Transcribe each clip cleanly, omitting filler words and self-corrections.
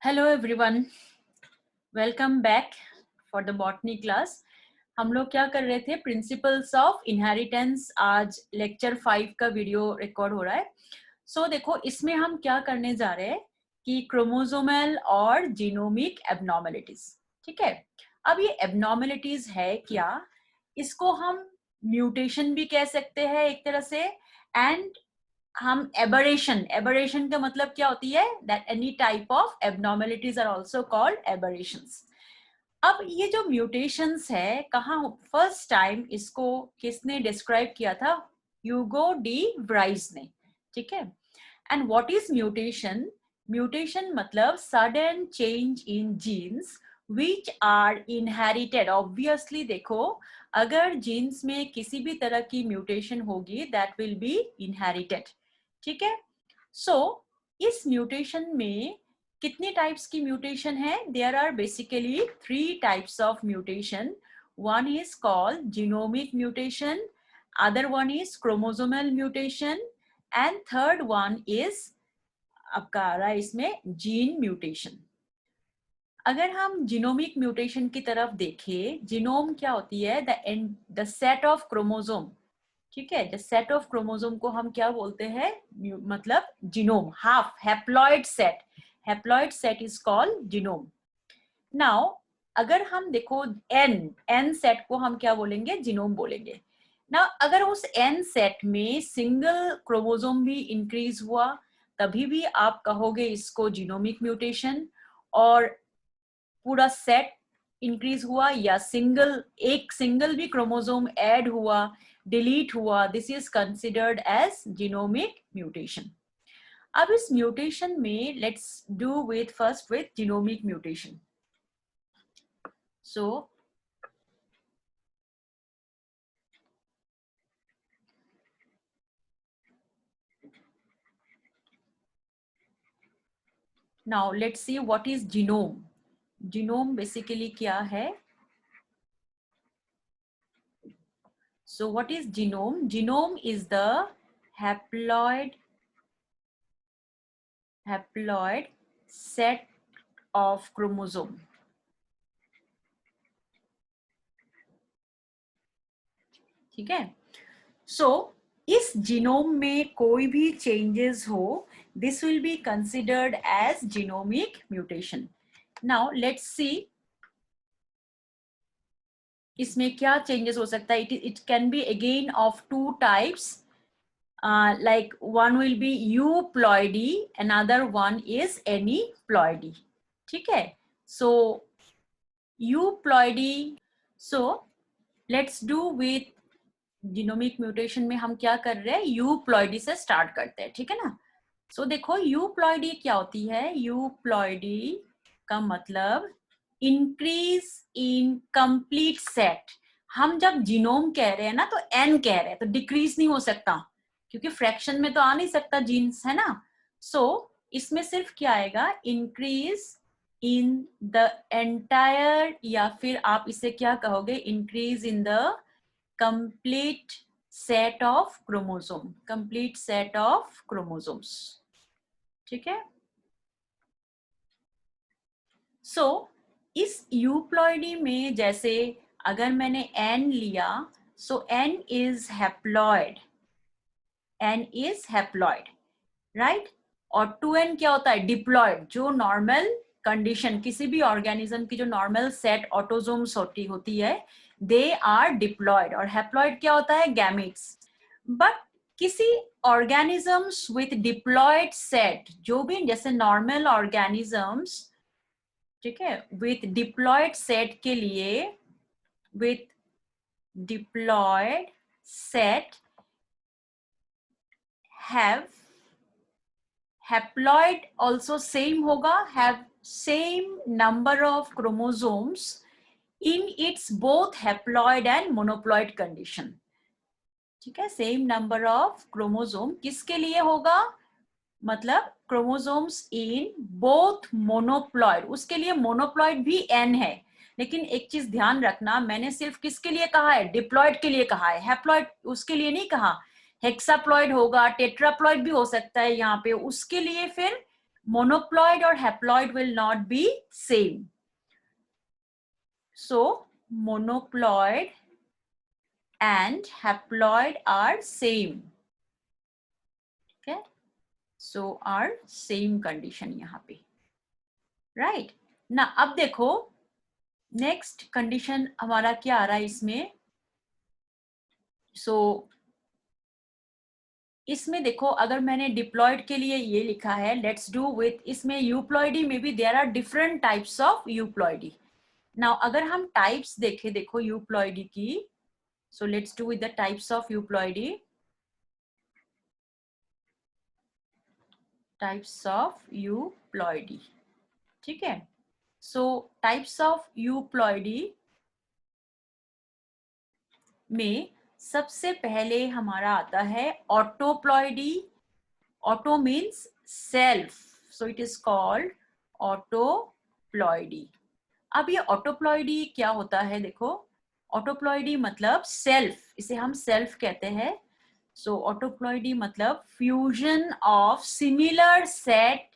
Hello everyone, welcome back for the botany class. हम लोग क्या कर रहे थे, प्रिंसिपल्स ऑफ इनहेरिटेंस। आज लेक्चर 5 का वीडियो रिकॉर्ड हो रहा है। देखो, इसमें हम क्या करने जा रहे हैं कि क्रोमोसोमल और जीनोमिक एबनॉर्मेलिटीज। ठीक है, अब ये एबनॉर्मेलिटीज है क्या, इसको हम म्यूटेशन भी कह सकते हैं एक तरह से, एंड हम एबरेशन का मतलब क्या होती है, that any type of abnormalities are also called aberrations. अब ये जो म्यूटेशंस है, कहाँ फर्स्ट टाइम इसको किसने डिस्क्राइब किया था? ह्यूगो डी व्राइज ने। ठीक है, and what is mutation? Mutation मतलब sudden change in genes which are inherited. Obviously देखो, अगर जीन्स में किसी भी तरह की म्यूटेशन होगी, दैट विल बी इनहेरिटेड। ठीक है, इस म्यूटेशन में कितने टाइप्स की म्यूटेशन है? There are basically 3 types of mutation. One is called genomic mutation, other one is chromosomal mutation, and third one is आपका आ रहा है इसमें जीन म्यूटेशन। अगर हम जीनोमिक म्यूटेशन की तरफ देखें, जीनोम क्या होती है? The set of chromosome. ठीक है, द सेट ऑफ क्रोमोसोम को हम क्या बोलते हैं? मतलब genome, half haploid set. Haploid set is called genome. Now अगर हम देखो एन सेट को हम क्या बोलेंगे? जीनोम बोलेंगे। ना अगर उस एन सेट में सिंगल क्रोमोसोम भी इंक्रीज हुआ, तभी भी आप कहोगे इसको जीनोमिक म्यूटेशन। और पूरा सेट इंक्रीज हुआ या एक सिंगल भी क्रोमोसोम ऐड हुआ, डिलीट हुआ, this is considered as genomic mutation. अब इस म्यूटेशन में let's do first with genomic mutation. So now let's see what is genome. Genome basically क्या है? So what is genome? Genome is the haploid set of chromosome. ठीक है, इस genome में कोई भी चेंजेस हो, this will be considered as genomic mutation. Now let's see इसमें क्या चेंजेस हो सकता है। It can be again of 2 types, like one will be euploidy, another one is aneuploidy. ठीक है, so euploidy, so let's do with genomic mutation में हम क्या कर रहे हैं? यूप्लॉइडी से स्टार्ट करते हैं। ठीक है ना, देखो यूप्लॉइडी क्या होती है? यूप्लॉइडी का मतलब इंक्रीज इन कंप्लीट सेट। हम जब जीनोम कह रहे हैं ना, तो एन कह रहे हैं, तो डिक्रीज नहीं हो सकता, क्योंकि फ्रैक्शन में तो आ नहीं सकता जीन्स, है ना। इसमें सिर्फ क्या आएगा? इंक्रीज इन द एंटायर, या फिर आप इसे क्या कहोगे? Increase in the complete set of chromosomes। ठीक है, इस यूप्लॉइडी में जैसे अगर मैंने एन लिया, एन इज हैप्लॉइड, राइट। और 2n क्या होता है? डिप्लॉइड। जो नॉर्मल कंडीशन, किसी भी ऑर्गेनिज्म की जो नॉर्मल सेट ऑटोजोम्स होती है, दे आर डिप्लॉइड। और हैप्लॉइड क्या होता है? गैमेट्स। बट किसी ऑर्गेनिजम्स विथ डिप्लॉइड सेट, जो भी जैसे नॉर्मल ऑर्गेनिजम्स, ठीक है, विथ डिप्लॉइड सेट के लिए, with diploid set have haploid also same होगा, have same number of chromosomes in its both haploid and monoploid condition। ठीक है, सेम नंबर ऑफ क्रोमोसोम किसके लिए होगा? मतलब क्रोमोसोम्स इन बोथ मोनोप्लॉइड, उसके लिए मोनोप्लॉइड भी n है। लेकिन एक चीज ध्यान रखना, मैंने सिर्फ किसके लिए कहा है? डिप्लॉइड के लिए कहा है, हैप्लॉइड उसके लिए नहीं कहा। हेक्साप्लॉइड होगा, टेट्राप्लॉइड भी हो सकता है यहाँ पे, उसके लिए फिर Monoploid or haploid will not be same. So monoploid and haploid are same. Okay, so are same condition यहाँ पे, right? ना अब देखो नेक्स्ट कंडीशन हमारा क्या आ रहा है इसमें. सो इसमें देखो अगर मैंने डिप्लॉयड के लिए ये लिखा है लेट्स डू विथ, इसमें यूप्लॉइडी में भी there are different types of euploidy. Now अगर हम टाइप्स देखें, देखो यूप्लॉइडी की, so let's do with the types of euploidy. Types of euploidy, ठीक है. सो टाइप्स ऑफ यूप्लॉइडी में सबसे पहले हमारा आता है autoploidy. Auto means self, so it is called autoploidy. अब ये ऑटोप्लॉइडी क्या होता है, देखो ऑटोप्लॉइडी मतलब सेल्फ, इसे हम सेल्फ कहते हैं. सो ऑटोप्लॉइडी मतलब फ्यूजन ऑफ सिमिलर सेट,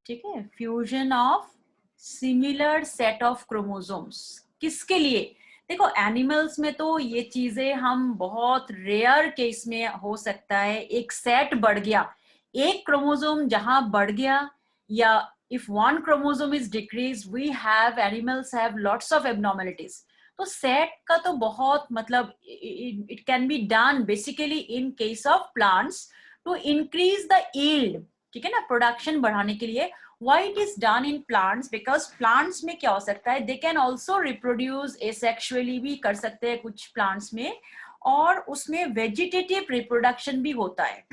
ठीक है, fusion of similar set of chromosomes. किसके लिए, देखो एनिमल्स में तो ये चीजें हम बहुत रेयर केस में हो सकता है, एक सेट बढ़ गया, एक क्रोमोसोम जहां बढ़ गया, या if one chromosome is decreased we have animals have lots of abnormalities. तो सेट का तो बहुत मतलब it can be done basically in case of plants to increase the yield, ठीक है ना, प्रोडक्शन बढ़ाने के लिए. Why it is done in plants? Because plants में क्या हो सकता है, they can also reproduce asexually भी कर सकते हैं कुछ plants में, और उसमें vegetative reproduction भी होता है,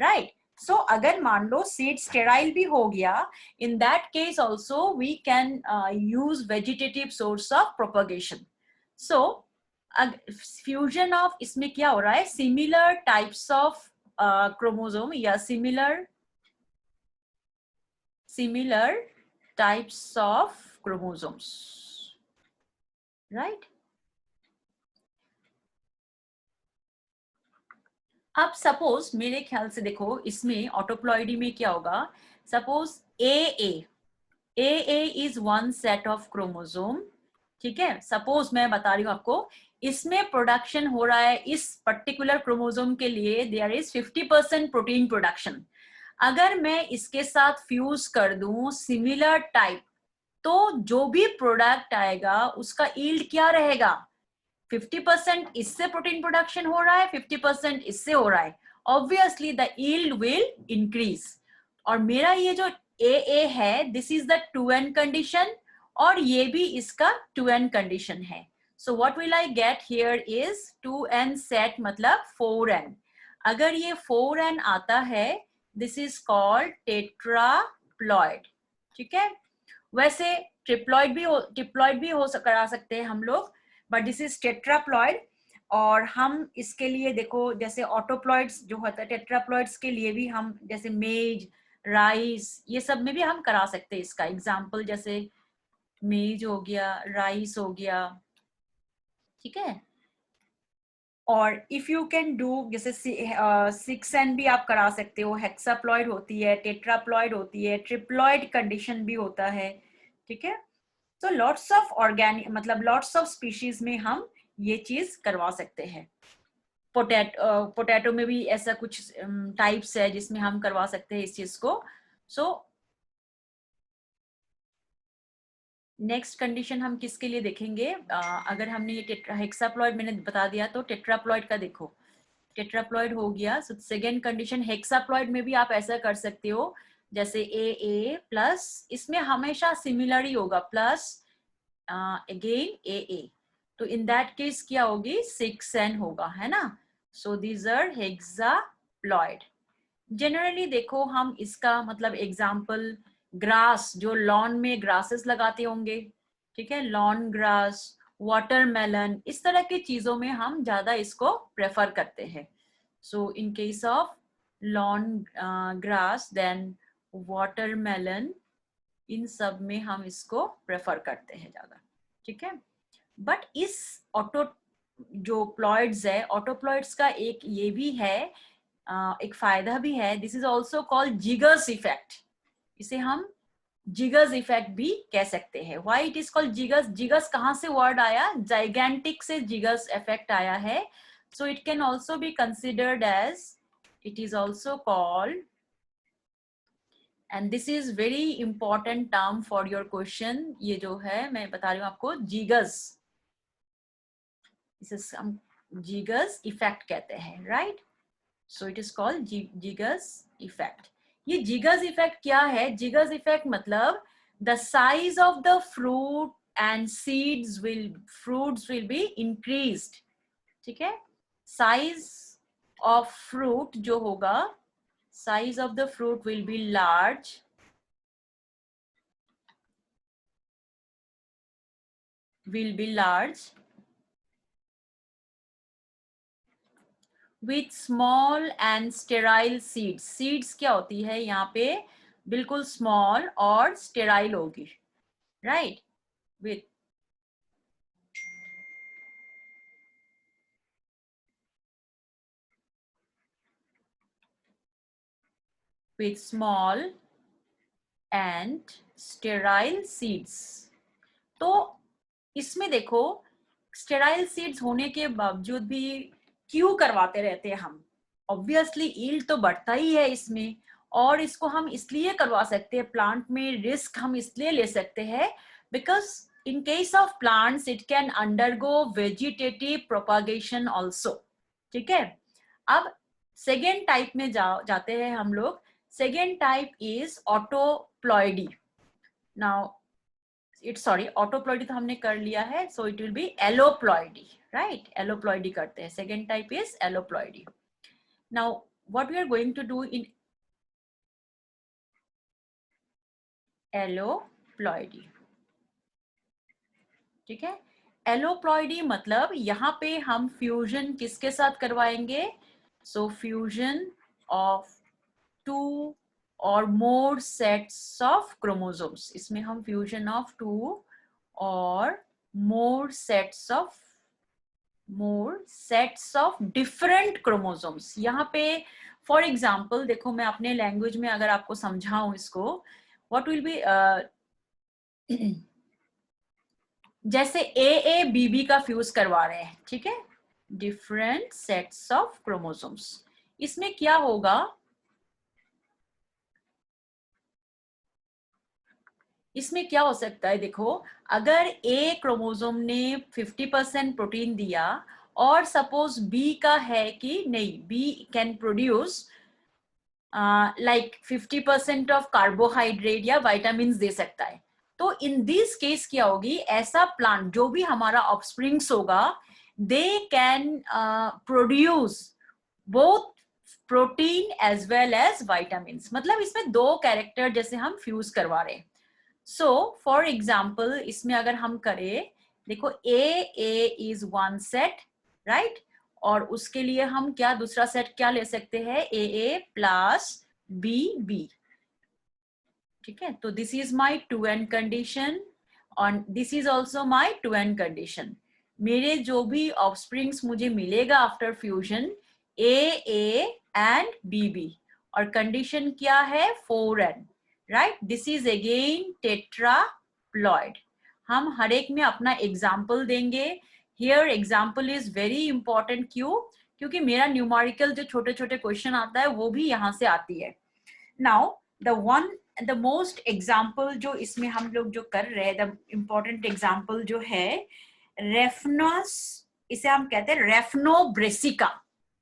right? So अगर मान लो seed sterile भी हो गया, in that case also we can use vegetative source of propagation. So fusion of इसमें क्या हो रहा है, similar types of chromosome या similar types of chromosomes, right? अब सपोज मेरे ख्याल से देखो इसमें ऑटोप्लॉइडी में क्या होगा, suppose AA is one set of chromosome, ठीक है. सपोज मैं बता रही हूँ आपको, इसमें प्रोडक्शन हो रहा है इस पर्टिकुलर क्रोमोसोम के लिए देयर इज 50% प्रोटीन प्रोडक्शन. अगर मैं इसके साथ फ्यूज कर दूं सिमिलर टाइप, तो जो भी प्रोडक्ट आएगा उसका यील्ड क्या रहेगा, 50% इससे प्रोटीन प्रोडक्शन हो रहा है, 50% इससे हो रहा है, obviously the yield will increase. और मेरा ये जो AA है this is the 2n condition, और ये भी इसका 2n कंडीशन है. So what will I get here is 2n set मतलब 4n. अगर ये 4n आता है दिस इज कॉल्ड टेट्राप्लॉइड, ठीक है. वैसे ट्रिप्लॉइड भी हो करा सकते हैं हम लोग, बट दिस इज टेट्राप्लॉइड. और हम इसके लिए देखो जैसे ऑटोप्लॉइड्स जो होता है, टेट्राप्लॉइड्स के लिए भी हम जैसे मेज, राइस, ये सब में भी हम करा सकते हैं इसका एग्जाम्पल, जैसे मेज हो गया, राइस हो गया, ठीक है. और इफ यू कैन डू जैसे 6n भी आप करा सकते हो, हेक्साप्लॉइड होती है, टेट्राप्लॉइड होती है, ट्रिप्लॉइड कंडीशन भी होता है, ठीक है. तो लॉट्स ऑफ ऑर्गेनिक मतलब लॉट्स ऑफ स्पीशीज में हम ये चीज करवा सकते हैं. पोटैटो में भी ऐसा कुछ टाइप्स है जिसमें हम करवा सकते हैं इस चीज को. सो नेक्स्ट कंडीशन हम किसके लिए देखेंगे, अगर हमने ये हेक्साप्लॉइड मैंने बता दिया, तो टेट्राप्लॉइड का देखो, टेट्राप्लॉइड हो गया. सो सेकेंड कंडीशन हेक्साप्लॉइड में भी आप ऐसा कर सकते हो, जैसे AA प्लस, इसमें हमेशा सिमिलर ही होगा, प्लस अगेन AA, तो इन दैट केस क्या होगी 6n होगा, है ना. So these are hexaploid. Generally देखो हम इसका मतलब एग्जाम्पल ग्रास, जो लॉन में ग्रासेस लगाते होंगे, ठीक है, लॉन ग्रास, वाटरमेलन, इस तरह की चीजों में हम ज्यादा इसको प्रेफर करते हैं. So in case of lawn grass then watermelon, इन सब में हम इसको प्रेफर करते हैं ज्यादा, ठीक है. बट इस जो प्लॉइड्स है, ऑटोप्लॉइड्स का एक ये भी है, एक फायदा भी है, this is also called gigas effect. इसे हम जिगस इफेक्ट भी कह सकते हैं। Why it is called gigas? Gigas कहां से वर्ड आया? जाइगेंटिक से जिगस इफेक्ट आया है। So it can also be considered as, it is also called, and this is very important term for your question, ये जो है मैं बता रही हूँ आपको, जिगस, इसे हम जिगस इफेक्ट कहते हैं, right? So it is called gigas effect. ये जिगस इफेक्ट क्या है? जिगस इफेक्ट मतलब the size of the fruit and seeds will, fruits will be increased, ठीक है? साइज ऑफ फ्रूट जो होगा, size of the fruit will be large, will be large with small and sterile seeds. Seeds क्या होती है यहाँ पे? बिल्कुल small और sterile होगी, right? with small and sterile seeds. तो इसमें देखो, स्टेराइल सीड्स होने के बावजूद भी क्यों करवाते रहते हैं हम? ऑब्वियसली यील्ड तो बढ़ता ही है इसमें, और इसको हम इसलिए करवा सकते हैं, प्लांट में रिस्क हम इसलिए ले सकते हैं because in case of plants it can undergo vegetative propagation also, ठीक है? अब सेकेंड टाइप में जाते हैं हम लोग। Second type is autoploidy. Now it, sorry, autoploidy तो हमने कर लिया है, so it will be alloploidy, right? Alloploidy करते हैं। Second type is alloploidy. Now what we are going to do in alloploidy, ठीक है? एलोप्लॉइडी मतलब यहाँ पे हम फ्यूजन किसके साथ करवाएंगे? सो fusion of 2 or more sets of chromosomes. इसमें हम fusion of 2 or more sets of different chromosomes. यहाँ पे for example देखो, मैं अपने लैंग्वेज में अगर आपको समझाऊं इसको, what will be जैसे ए बी बी का फ्यूज करवा रहे हैं, ठीक है? Different sets of chromosomes. इसमें क्या होगा? इसमें क्या हो सकता है? देखो, अगर ए क्रोमोसोम ने 50% प्रोटीन दिया और सपोज बी का है कि नहीं, B can produce like 50% of carbohydrate या वाइटामिन दे सकता है, तो इन दिस केस क्या होगी? ऐसा प्लांट जो भी हमारा ऑफस्प्रिंग्स होगा, they can produce both protein as well as vitamin. मतलब इसमें दो कैरेक्टर जैसे हम फ्यूज करवा रहे हैं। सो फॉर एग्जाम्पल इसमें अगर हम करें, देखो ए इज वन सेट, राइट? और उसके लिए हम क्या दूसरा सेट क्या ले सकते हैं? ए प्लस बी, ठीक है? तो this is my 2n condition और this is also my 2n condition. मेरे जो भी ऑफस्प्रिंग्स मुझे मिलेगा after fusion, A and B, और कंडीशन क्या है? 4n, right? This is again tetraploid. हम हर एक में अपना एग्जाम्पल देंगे। Here example is very important. क्यों? क्योंकि मेरा न्यूमेरिकल जो छोटे छोटे क्वेश्चन आता है वो भी यहाँ से आती है। नाउ द मोस्ट एग्जाम्पल जो इसमें हम लोग जो कर रहे हैं, द इम्पोर्टेंट एग्जाम्पल जो है रेफनस, इसे हम कहते हैं रेफनोब्रेसिका,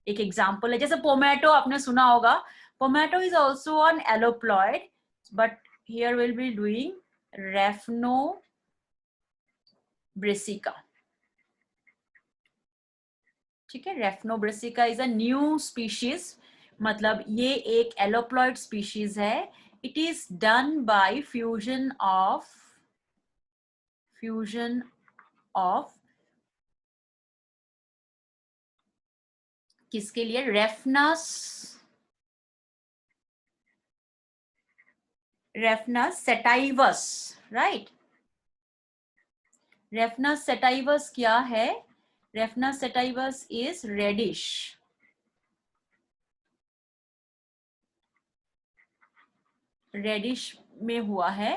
एक एग्जाम्पल है। जैसे पोमैटो आपने सुना होगा, pomato is also on alloploid, but here will be doing raphanobrassica, ठीक है? Raphanobrassica is a new species, मतलब ये एक एलोप्लॉइड स्पीशीज है। It is done by fusion of किसके लिए? Raphanus sativus, right? Raphanus sativus क्या है? रेफनस सेटाइवस इज रेडिश में हुआ है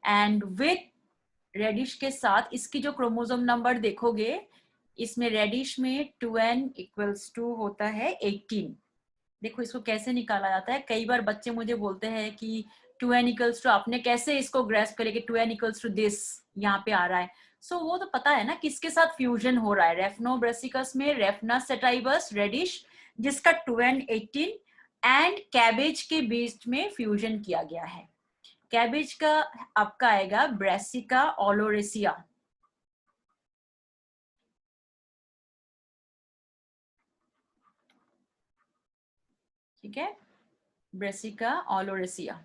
एंड विथ रेडिश के साथ इसकी जो क्रोमोसोम नंबर देखोगे, इसमें रेडिश में 2n इक्वल्स टू होता है 18। देखो इसको कैसे निकाला जाता है। कई बार बच्चे मुझे बोलते हैं कि 2n इक्वल्स टू, आपने कैसे इसको ग्रेस्प करे कि 2n इक्वल्स टू दिस यहाँ पे आ रहा है। सो वो तो पता है ना किसके साथ फ्यूजन हो रहा है। रेफनोब्रेसिकस में रेफना सेटाइवस रेडिश, जिसका 2n 18 एंड कैबेज के बीच में फ्यूजन किया गया है। कैबेज का आपका आएगा ब्रेसिका ओलोरेसिया। ठीक है, ब्रेसिका ओलोरेसिया।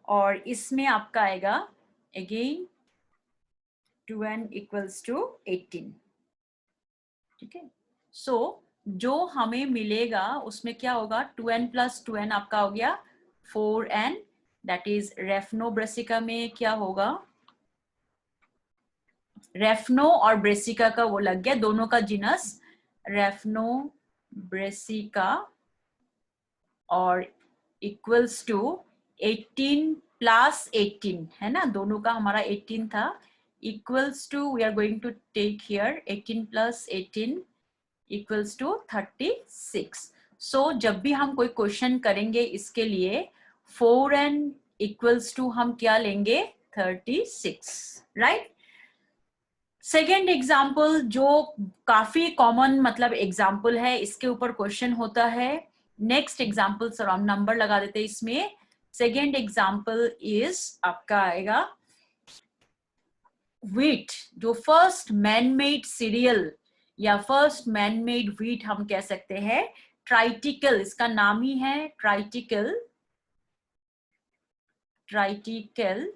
और इसमें आपका आएगा अगेन 2n इक्वल्स टू 18। ठीक है, सो जो हमें मिलेगा उसमें क्या होगा, 2n प्लस 2n आपका हो गया 4n, दैट इज रेफनोब्रेसिका में क्या होगा, रेफनो और ब्रेसिका का वो लग गया, दोनों का जिनस रेफनोब्रेसिका, और इक्वल्स टू 18 प्लस 18 है ना, दोनों का हमारा 18 था, equals to we are going to take here 18 plus 18 equals to 36। So जब भी हम कोई क्वेश्चन करेंगे इसके लिए 4n इक्वल्स टू हम क्या लेंगे 36, राइट। सेकेंड एग्जाम्पल जो काफी कॉमन मतलब एग्जाम्पल है, इसके ऊपर क्वेश्चन होता है। नेक्स्ट एग्जाम्पल सर हम नंबर लगा देते हैं इसमें। सेकेंड एग्जाम्पल इज आपका आएगा व्हीट, जो फर्स्ट मैनमेड सीरियल या फर्स्ट मैनमेड व्हीट हम कह सकते हैं, ट्राइटिकल, इसका नाम ही है ट्राइटिकल। ट्राइटिकल,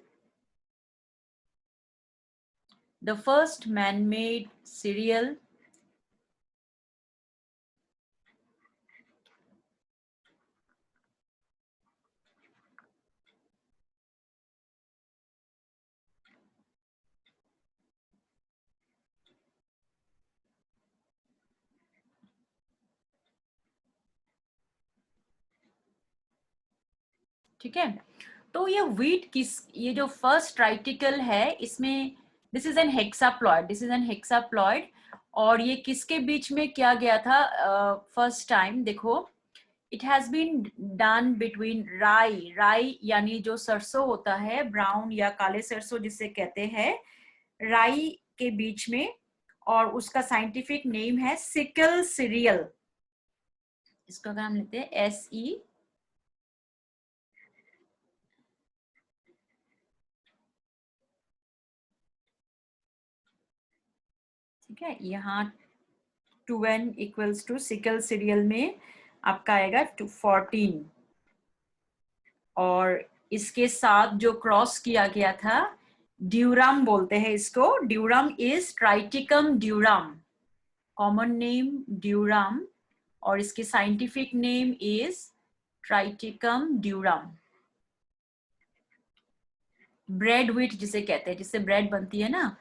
द फर्स्ट मैनमेड सीरियल ठीक है। तो ये व्हीट किस, ये जो फर्स्ट ट्राइटिकल है इसमें this is an hexaploid, this is an hexaploid, और ये किसके बीच में किया गया था फर्स्ट टाइम, देखो it has been done between rye, rye यानी जो सरसों होता है, ब्राउन या काले सरसों जिसे कहते हैं, राई के बीच में, और उसका साइंटिफिक नेम है सिकल सीरियल। इसका नाम लेते हैं SE, ठीक है। यहाँ 2n equals to sickle serial में आपका आएगा 14, और इसके साथ जो क्रॉस किया गया था ड्यूरम बोलते हैं इसको, durum is Triticum durum, common name durum, और इसकी scientific name is Triticum durum. Bread wheat जिसे कहते हैं, जिससे ब्रेड बनती है ना,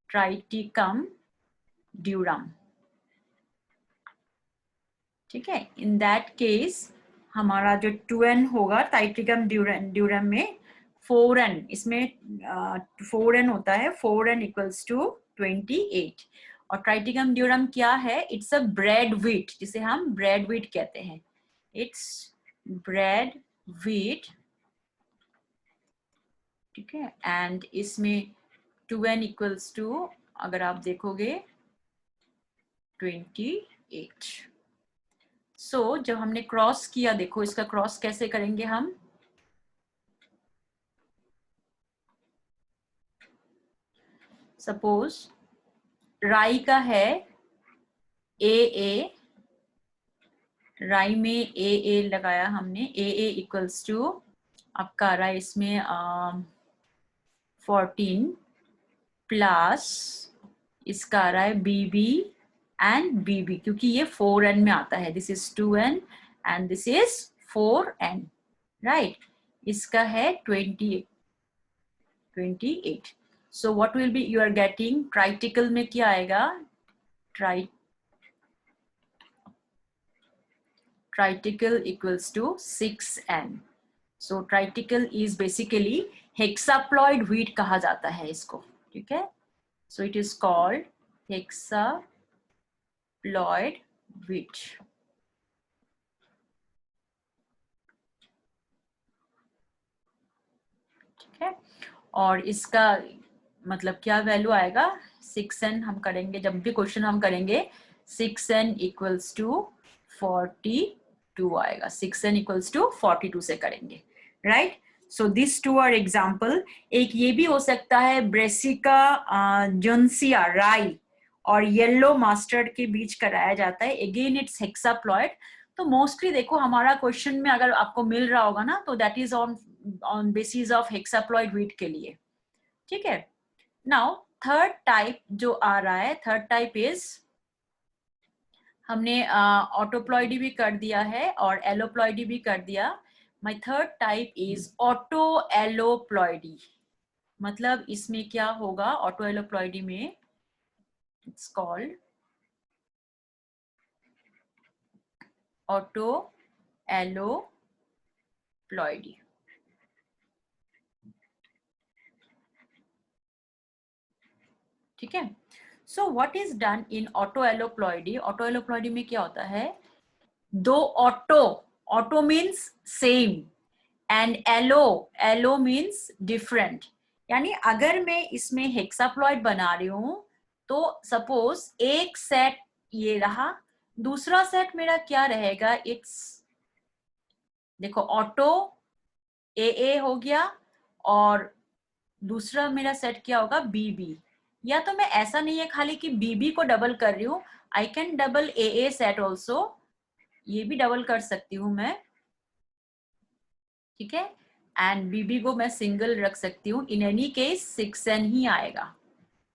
ट्राइटिकम ड्यूरम। ठीक है, इन दैट केस हमारा जो 2n होगा ट्राइटिकम ड्यूरम में 4n, इसमें 4n होता है, 4n इक्वल्स टू 28। और ट्राइटिकम ड्यूरम क्या है, इट्स अ ब्रेड व्हीट, जिसे हम ब्रेड व्हीट कहते हैं, इट्स ब्रेड व्हीट। ठीक है, एंड इसमें 2n इक्वल्स टू अगर आप देखोगे 28। सो जब हमने क्रॉस किया, देखो इसका क्रॉस कैसे करेंगे हम, सपोज राई का है AA, राई में AA लगाया हमने, AA इक्वल्स टू आपका आ रहा है इसमें 14 प्लस इसका आ रहा है BB एंड BB, क्योंकि ये 4n में आता है, this is 2n and this is 4n, right. इसका है 28। So what will be you are getting, triticale में क्या आएगा, triticale equals to 6n. So triticale is basically hexaploid wheat कहा जाता है इसको, ठीक है. So it is called hexaploid wheat. ठीक है. और इसका मतलब क्या वैल्यू आएगा, 6n हम करेंगे जब भी क्वेश्चन हम करेंगे 6n इक्वल्स टू 42 आएगा. 6n इक्वल्स टू 42 से करेंगे, right. So this two are example. एक ये भी हो सकता है ब्रेसिका जोन्सिया राई और येलो मास्टर्ड के बीच कराया जाता है. Again it's hexaploid. तो मोस्टली देखो हमारा क्वेश्चन में अगर आपको मिल रहा होगा ना, तो that is on basis of hexaploid wheat के लिए, ठीक है. नाउ थर्ड टाइप जो आ रहा है, थर्ड टाइप इज, हमने ऑटोप्लॉइडी भी कर दिया है और एलोप्लॉइडी भी कर दिया. My third type is auto alloploidy. मतलब इसमें क्या होगा, ऑटो एलोप्लॉइडी में इट्स कॉल्ड ऑटो एलोप्लॉइडी. ठीक है. So what is done in auto alloploidy. Auto alloploidy में क्या होता है, दो auto, auto means same and allo means different. यानी अगर मैं इसमें हेक्साप्लॉइड बना रही हूं तो सपोज एक सेट ये रहा, दूसरा सेट मेरा क्या रहेगा, इट्स देखो ऑटो ए हो गया और दूसरा मेरा सेट क्या होगा, बी. या तो मैं ऐसा नहीं है खाली कि बी को डबल कर रही हूँ, I can double A set also, ये भी डबल कर सकती हूँ मैं, ठीक है. एंड बी को मैं सिंगल रख सकती हूँ. इन एनी केस 6n ही आएगा,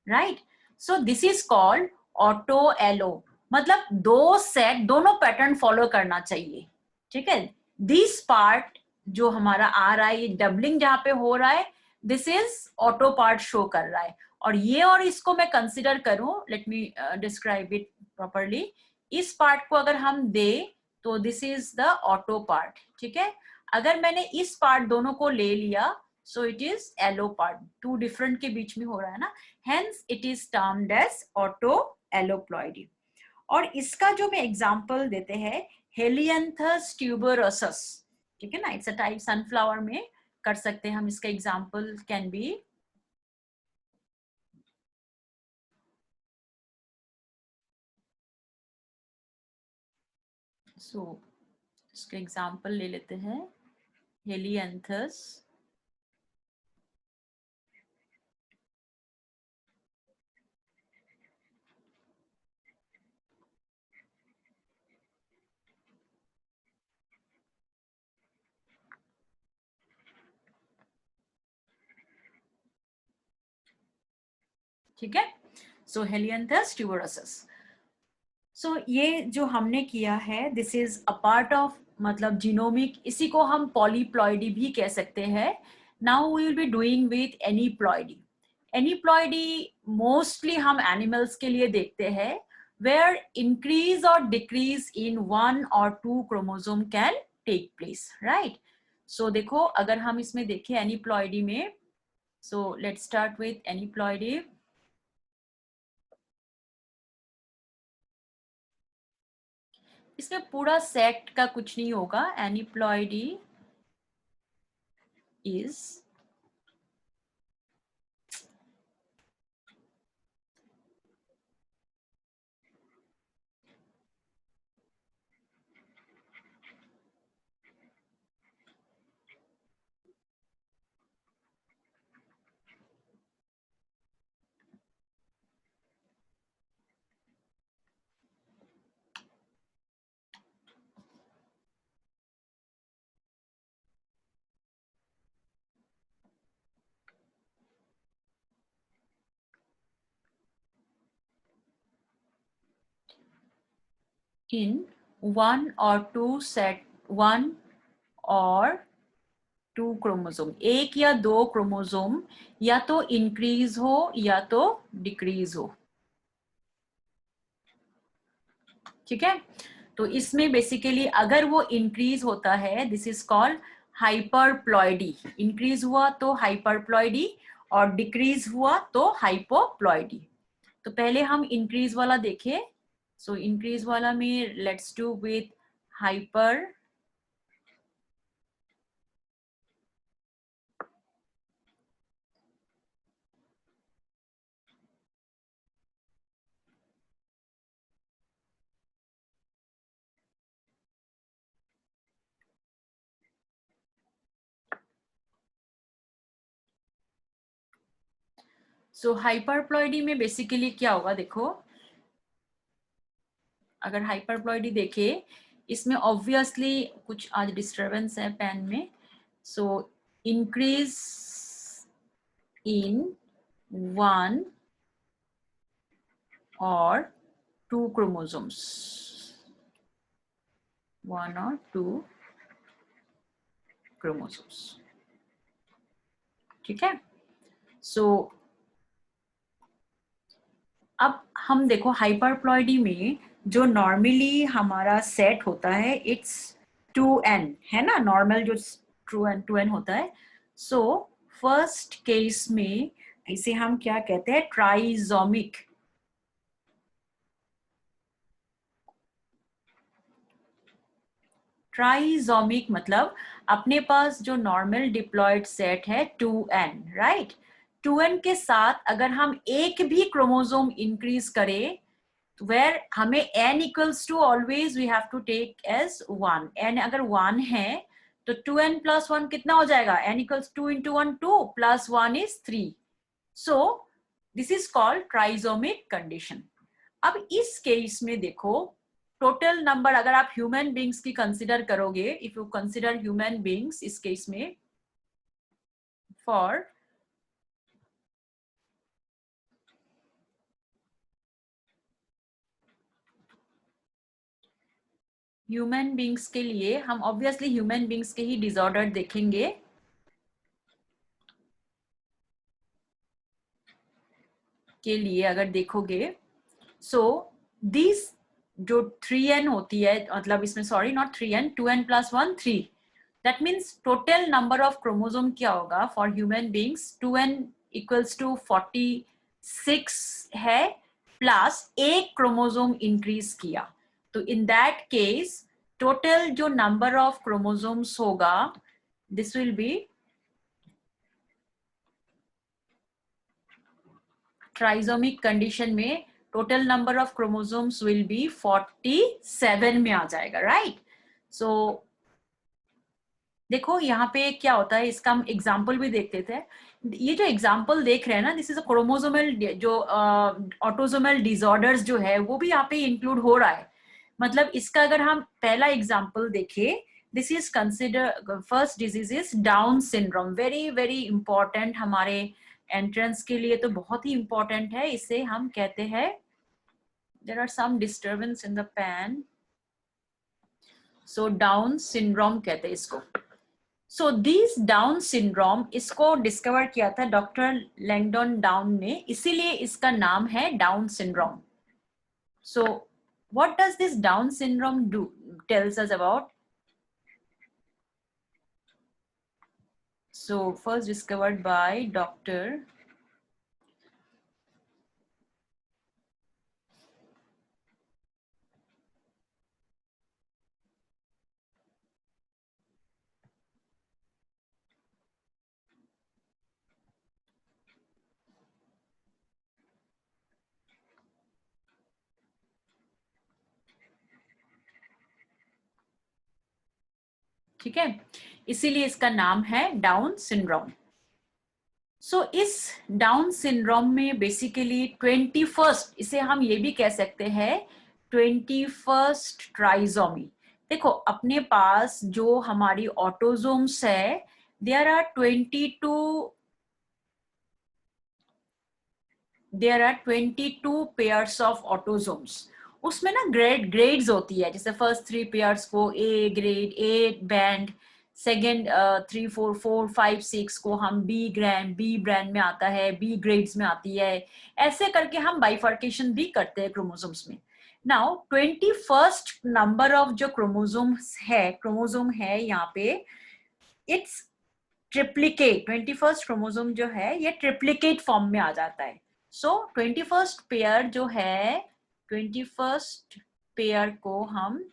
right. So this is called auto allo. मतलब दो सेट दोनों पैटर्न फॉलो करना चाहिए, ठीक है. दिस पार्ट जो हमारा आ रहा है, ये डबलिंग जहां पे हो रहा है, this is auto part show कर रहा है. और ये और इसको मैं कंसिडर करूं, let me describe it properly. इस पार्ट को अगर हम दे तो this is the auto part, ठीक है. अगर मैंने इस पार्ट दोनों को ले लिया, so it is allo part. Two different के बीच में हो रहा है ना, hence it is termed as auto alloploidy. और इसका जो मैं एग्जांपल देते हैं, हेलियंथस ट्यूबरोसस, ठीक है ना, इट्स अ टाइप सनफ्लावर में कर सकते हैं हम. इसका एग्जांपल कैन बी, सो इसका एग्जांपल ले लेते हैं, हेलियंथस ठीक है. सो हेलियंथस ट्यूबरोसस. सो ये जो हमने किया है, this is a part of मतलब जीनोमिक, इसी को हम पॉलीप्लॉइडी भी कह सकते हैं. Now we will be doing with aneuploidy. Aneuploidy mostly हम एनिमल्स के लिए देखते हैं, वेयर इंक्रीज और decrease in 1 or 2 chromosome can take place, right. So देखो अगर हम इसमें देखें एनीप्लॉइडी में, so let's start with aneuploidy. इसमें पूरा सेट का कुछ नहीं होगा. Aneuploidy is in 1 or 2 set, 1 or 2 chromosome, एक या दो क्रोमोसोम या तो इंक्रीज हो या तो डिक्रीज हो, ठीक है. तो इसमें बेसिकली अगर वो इंक्रीज होता है, दिस इज कॉल्ड हाइपरप्लॉइडी। इंक्रीज हुआ तो हाइपरप्लॉइडी और डिक्रीज हुआ तो हाइपोप्लॉइडी। तो पहले हम इंक्रीज वाला देखें। सो इंक्रीज वाला में लेट्स डू विथ हाइपर सो हाइपरप्लॉइडी में बेसिकली क्या होगा, देखो अगर हाइपरप्लॉइडी देखे इसमें ऑब्वियसली कुछ आज डिस्टरबेंस है पेन में। So increase in 1 or 2 chromosomes, 1 or 2 chromosomes, ठीक है। सो अब हम देखो हाइपरप्लॉइडी में जो नॉर्मली हमारा सेट होता है इट्स 2n, है ना, नॉर्मल जो 2n होता है। सो फर्स्ट केस में इसे हम क्या कहते हैं, ट्राइजोमिक। ट्राइजोमिक मतलब अपने पास जो नॉर्मल डिप्लॉयड सेट है 2n, राइट। 2n के साथ अगर हम एक भी क्रोमोसोम इंक्रीज करें, वेर हमें n equals to always we have to take as 1। n अगर 1 है तो 2n प्लस 1 कितना हो जाएगा, n equals 2 into 1 2 plus 1 is 3। So this is called trisomic condition. अब इस केस में देखो टोटल नंबर अगर आप ह्यूमन बींग्स की कंसिडर करोगे, if you consider human beings इस केस में, फॉर ह्यूमन बींग्स के लिए हम ऑब्वियसली ह्यूमन बींग्स के ही डिसऑर्डर देखेंगे। के लिए अगर देखोगे सो दिस जो 3n होती है, मतलब इसमें sorry not 3n, 2n plus 1 3, that means total number of chromosome क्या होगा for human beings, 2n equals to 46 है, प्लस एक क्रोमोसोम इंक्रीज किया। तो इन दैट केस टोटल जो नंबर ऑफ क्रोमोसोम्स होगा this will be, trisomic condition में total number of chromosomes will be 47 में आ जाएगा, राइट। सो देखो यहाँ पे क्या होता है, इसका हम एग्जाम्पल भी देखते थे। ये जो एग्जाम्पल देख रहे हैं ना, दिस इज अ क्रोमोसोमल जो ऑटोसोमल डिसऑर्डर्स जो है वो भी यहाँ पे इंक्लूड हो रहा है। मतलब इसका अगर हम पहला एग्जाम्पल देखें, this is consider first disease is down syndrome, very very important हमारे एंट्रेंस के लिए, तो बहुत ही इंपॉर्टेंट है। इसे हम कहते हैं, there are some disturbance in the pain, so Down syndrome कहते हैं इसको। सो दिस डाउन सिंड्रोम, इसको डिस्कवर किया था डॉक्टर लैंगडन डाउन ने, इसीलिए इसका नाम है down syndrome. So what does this Down syndrome do, tells us about. So first discovered by Dr. ठीक है, इसीलिए इसका नाम है डाउन सिंड्रोम। सो इस डाउन सिंड्रोम में बेसिकली 21st, इसे हम ये भी कह सकते हैं 21st ट्राइजोमी। देखो अपने पास जो हमारी ऑटोजोम्स है, there are 22 pairs of autosomes. उसमें ना ग्रेड्स होती है, जैसे फर्स्ट 3 पेयर्स को A grade, A band, second 3 4 4 5 6 को हम बी ब्रांड में आता है, बी ग्रेड्स में आती है। ऐसे करके हम बाइफर्केशन भी करते हैं क्रोमोसोम्स में। नाउ 21st नंबर ऑफ जो क्रोमोजोम है यहाँ पे, इट्स ट्रिप्लिकेट। 21st क्रोमोजोम जो है ये ट्रिप्लिकेट फॉर्म में आ जाता है। सो 21st पेयर जो है, 21st पेयर को हम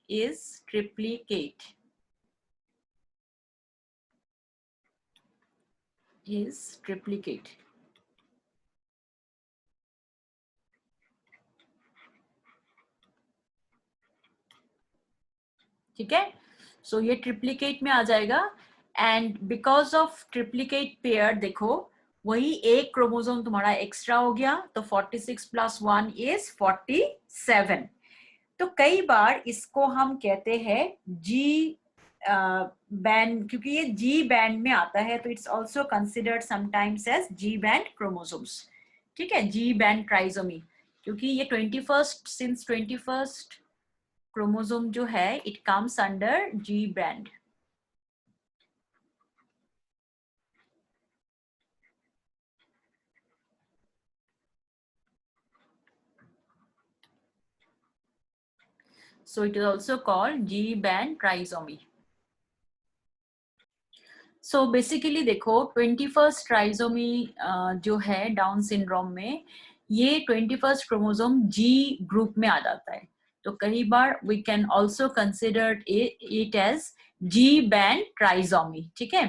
इज ट्रिप्लिकेट, ठीक है। सो ये ट्रिप्लिकेट में आ जाएगा। And because of triplicate pair देखो, वही एक क्रोमोसोम तुम्हारा एक्स्ट्रा हो गया, तो 46 प्लस 1 इज 47। तो कई बार इसको हम कहते हैं जी बैंड, क्योंकि ये जी बैंड में आता है, तो it's also considered sometimes as G band chromosomes. ठीक है, जी बैंड ट्राइसोमी, क्योंकि ये 21st, सिंस 21st क्रोमोसोम जो है it comes under ji band. So it is also called G band trisomy. So basically देखो 21st ट्राइसोमी जो है down syndrome में, ये 21st क्रोमोसोम जी ग्रुप में आ जाता है। तो कई बार we can also consider it as G band trisomy. ठीक है,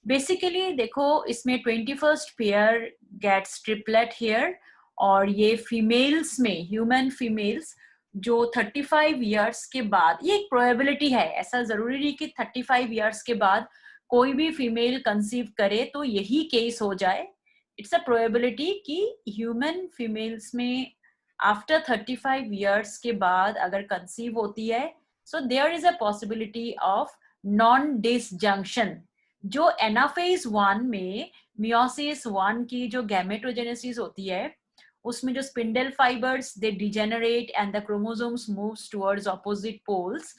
बेसिकली देखो इसमें 21st pair gets triplet hair, और ये फीमेल्स में, ह्यूमन फीमेल्स जो 35 इयर्स के बाद, ये एक प्रोबेबिलिटी है, ऐसा जरूरी नहीं कि 35 इयर्स के बाद कोई भी फीमेल कंसीव करे तो यही केस हो जाए। इट्स अ प्रोबेबिलिटी कि ह्यूमन फीमेल्स में आफ्टर 35 इयर्स के बाद अगर कंसीव होती है, so there is a possibility of non disjunction. जो एनाफेज 1 में मियोसिस 1 की जो गैमेटोजेनेसिस होती है, उसमें जो spindle fibres they degenerate and the chromosomes moves towards opposite poles,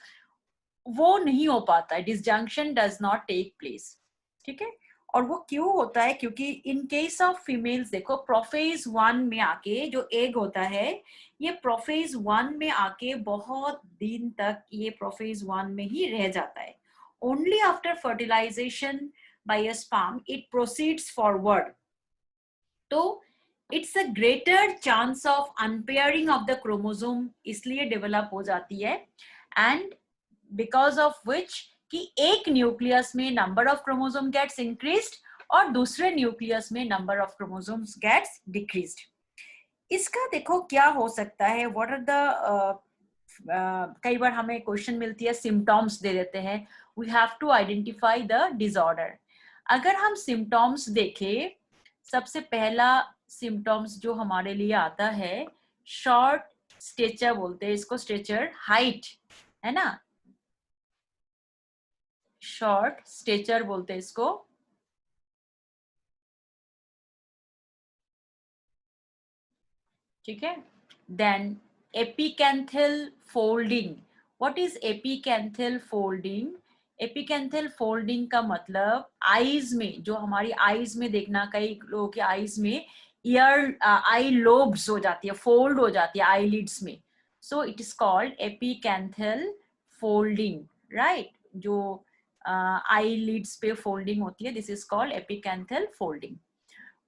वो नहीं हो पाता है, disjunction does not take place. ठीक है, और वो क्यों होता है? क्योंकि इन केस ऑफ फीमेल्स देखो, प्रोफेज 1 में आके जो एग होता है, ये प्रोफेज 1 में आके बहुत दिन तक ये प्रोफेज 1 में ही रह जाता है। Only after fertilization by a sperm it proceeds forward. तो it's a greater chance of unpairing of the chromosome इसलिए डेवलप हो जाती है, एंड बिकॉज ऑफ विच कि एक न्यूक्लियस में number of chromosome gets increased और दूसरे न्यूक्लियस में number of chromosomes gets decreased. इसका देखो क्या हो सकता है, व्हाट आर द कई बार हमें क्वेश्चन मिलती है, सिम्टम्स दे देते हैं, we have to identify the disorder. अगर हम सिम्टम्स देखें, सबसे पहला सिम्टम्स जो हमारे लिए आता है, शॉर्ट स्टेचर बोलते हैं इसको, स्टेचर हाइट है ना, शॉर्ट स्टेचर बोलते हैं इसको। ठीक है, then epicanthal folding. What is epicanthal folding? Epicanthal folding का मतलब आईज में, जो हमारी आईज में देखना, कई लोगों के आईज में ईयर आई लोब्स हो जाती है, फोल्ड हो जाती है आईलिड्स में, so it is called epicanthal folding, right. जो आईलिड्स पे फोल्डिंग होती है, this is called epicanthal folding.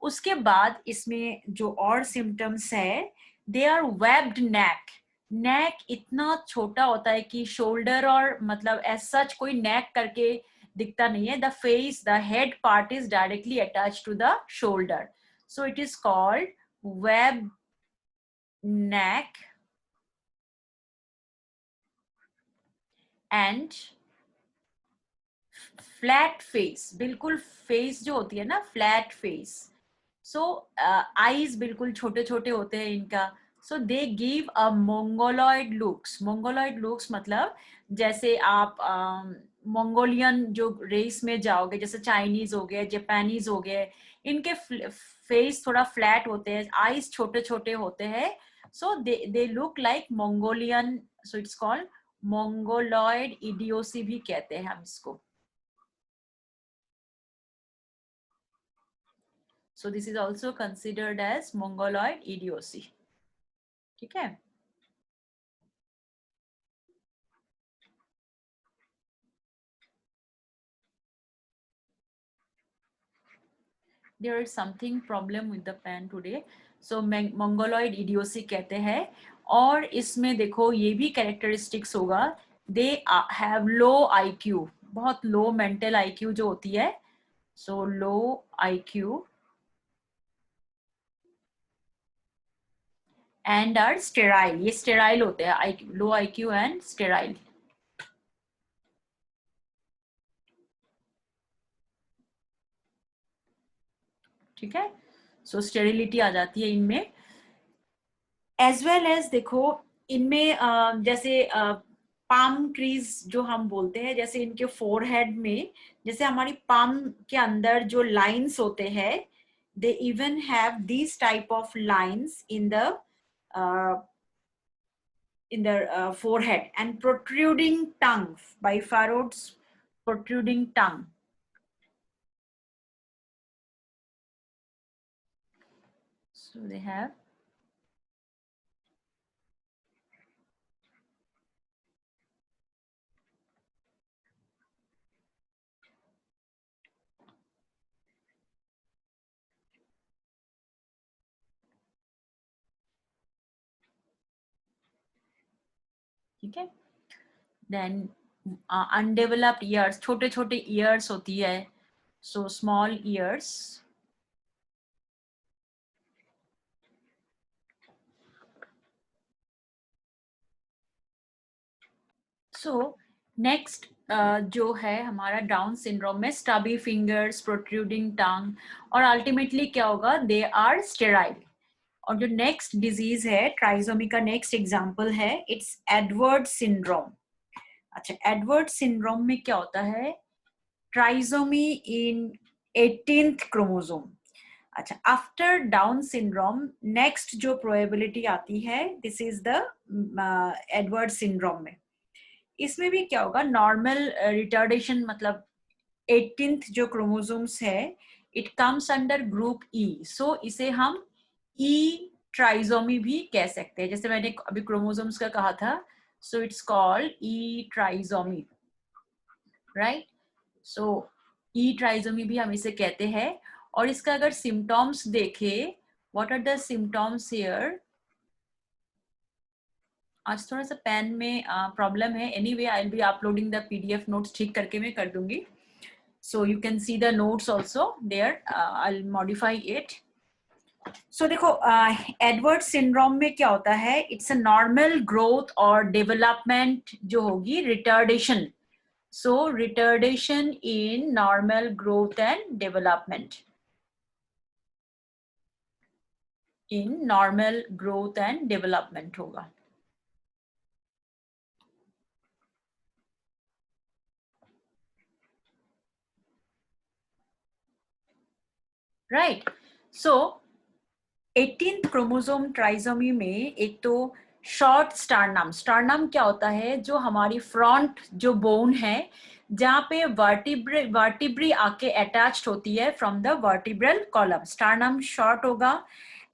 उसके बाद इसमें जो और सिम्टम्स है, दे आर वेब्ड नेक। नेक इतना छोटा होता है कि शोल्डर और मतलब एज सच कोई नेक करके दिखता नहीं है, the face, the head part is directly attach to the shoulder, so it is called web neck and flat face. बिल्कुल फेस जो होती है ना, फ्लैट फेस। सो आईज बिल्कुल छोटे छोटे होते हैं इनका। So they give a mongoloid looks. Mongoloid looks मतलब जैसे आप मंगोलियन जो रेस में जाओगे, जैसे चाइनीज हो गए, जापानीज हो गए, इनके फेस थोड़ा फ्लैट होते हैं, आईज छोटे छोटे होते हैं, so they look like Mongolian, so it's called mongoloid idiocy भी कहते हैं हम इसको। So this is also considered as mongoloid idiocy. ठीक है, there is something problem with the pen today. So mongoloid idiocy कहते हैं, और इसमें देखो ये भी कैरेक्टरिस्टिक्स होगा, दे हैव लो IQ, बहुत लो मेंटल IQ जो होती है, सो लो IQ एंड आर स्टेराइल, ये स्टेराइल होते हैं, लो IQ एंड स्टेराइल। ठीक है, सो स्टेरिलिटी आ जाती है इनमें, एज वेल एज देखो इनमें जैसे पाम ट्रीज जो हम बोलते हैं, जैसे इनके फोरहेड में, जैसे हमारी पाम के अंदर जो लाइंस होते हैं, they even have this type of lines in the forehead and protruding tongue by furrows, protruding tongue. So they have ठीक है, then undeveloped ears, छोटे छोटे ears होती है, so small ears. So next जो है हमारा डाउन सिंड्रोम में स्टबी फिंगर्स, प्रोट्रूडिंग टंग, और अल्टीमेटली क्या होगा, दे आर स्टेराइल। और जो नेक्स्ट डिजीज है ट्राइसोमी का नेक्स्ट एग्जांपल है, इट्स एडवर्ड सिंड्रोम। अच्छा, एडवर्ड सिंड्रोम में क्या होता है, ट्राइसोमी इन 18th क्रोमोसोम। अच्छा, आफ्टर डाउन सिंड्रोम नेक्स्ट जो प्रोबेबिलिटी आती है, this is the Edward syndrome में। इसमें भी क्या होगा, नॉर्मल रिटार्डेशन, मतलब 18th जो क्रोमोसोम्स है, it comes under group E, so इसे हम ई ट्राइसोमी भी कह सकते हैं, जैसे मैंने अभी क्रोमोसोम्स का कहा था, सो it's called E trisomy, right. So E trisomy भी हम इसे कहते हैं। और इसका अगर सिम्टम्स देखें, what are the symptoms here, आज थोड़ा सा पेन में प्रॉब्लम है, anyway I will be uploading the PDF notes, ठीक करके मैं कर दूंगी, so you can see the notes also there, I will modify it. So देखो एडवर्ड सिंड्रोम में क्या होता है, इट्स अ नॉर्मल ग्रोथ और डेवलपमेंट जो होगी, retardation, so retardation in normal growth and development, in normal growth and development होगा, right. सो 18th chromosome trisomy में एक तो शॉर्ट स्टार्नम, स्टार्नम क्या होता है, जो हमारी फ्रंट जो बोन है, जहाँ पे वर्टिब्री आके अटैच्ड होती है from the vertebral column, sternum short होगा।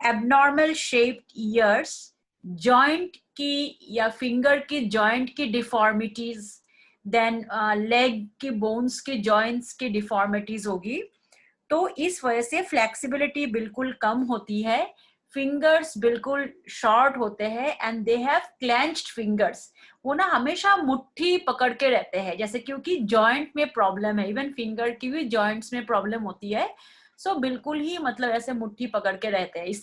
एबनॉर्मल शेप्ड ईयर्स, जॉइंट की या फिंगर की जॉइंट की डिफॉर्मिटीज, देन लेग की बोन्स के जॉइंट्स की डिफॉर्मिटीज होगी, तो इस वजह से फ्लेक्सिबिलिटी बिल्कुल कम होती है, फिंगर्स बिल्कुल शॉर्ट होते हैं, and they have clenched fingers, वो ना हमेशा मुट्ठी पकड़ के रहते हैं, जैसे क्योंकि जॉइंट में प्रॉब्लम है, इवन फिंगर की भी जॉइंट्स में प्रॉब्लम होती है, सो बिल्कुल ही मतलब ऐसे मुट्ठी पकड़ के रहते हैं, इस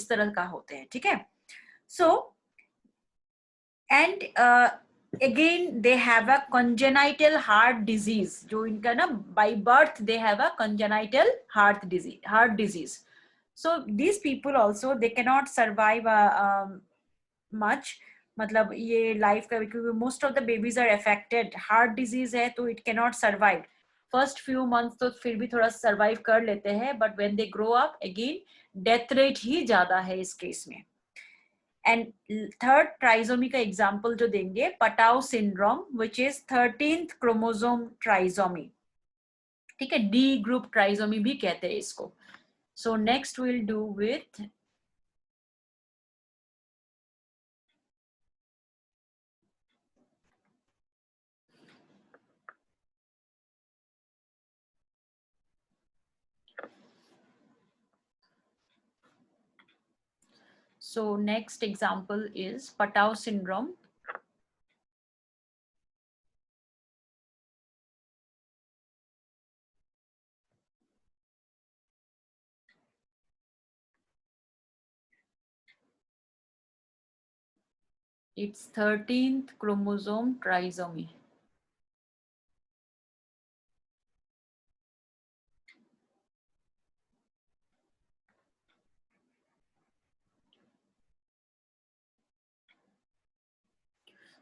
तरह का होते हैं, ठीक है। So and again they have a congenital heart disease, जो इनका ना by birth they have a congenital heart disease, so these people also they cannot survive much, मतलब ये लाइफ का, क्योंकि most of the babies are affected, heart disease है तो it cannot survive, first few months तो फिर भी थोड़ा सर्वाइव कर लेते हैं, but when they grow up again death rate ही ज्यादा है इस केस में। एंड थर्ड ट्राइसोमी का एग्जांपल जो देंगे, Patau syndrome, which is 13th chromosome trisomy, ठीक है, डी ग्रुप ट्राइसोमी भी कहते हैं इसको। So next will do with So next example is Patau syndrome. It's 13th chromosome trisomy.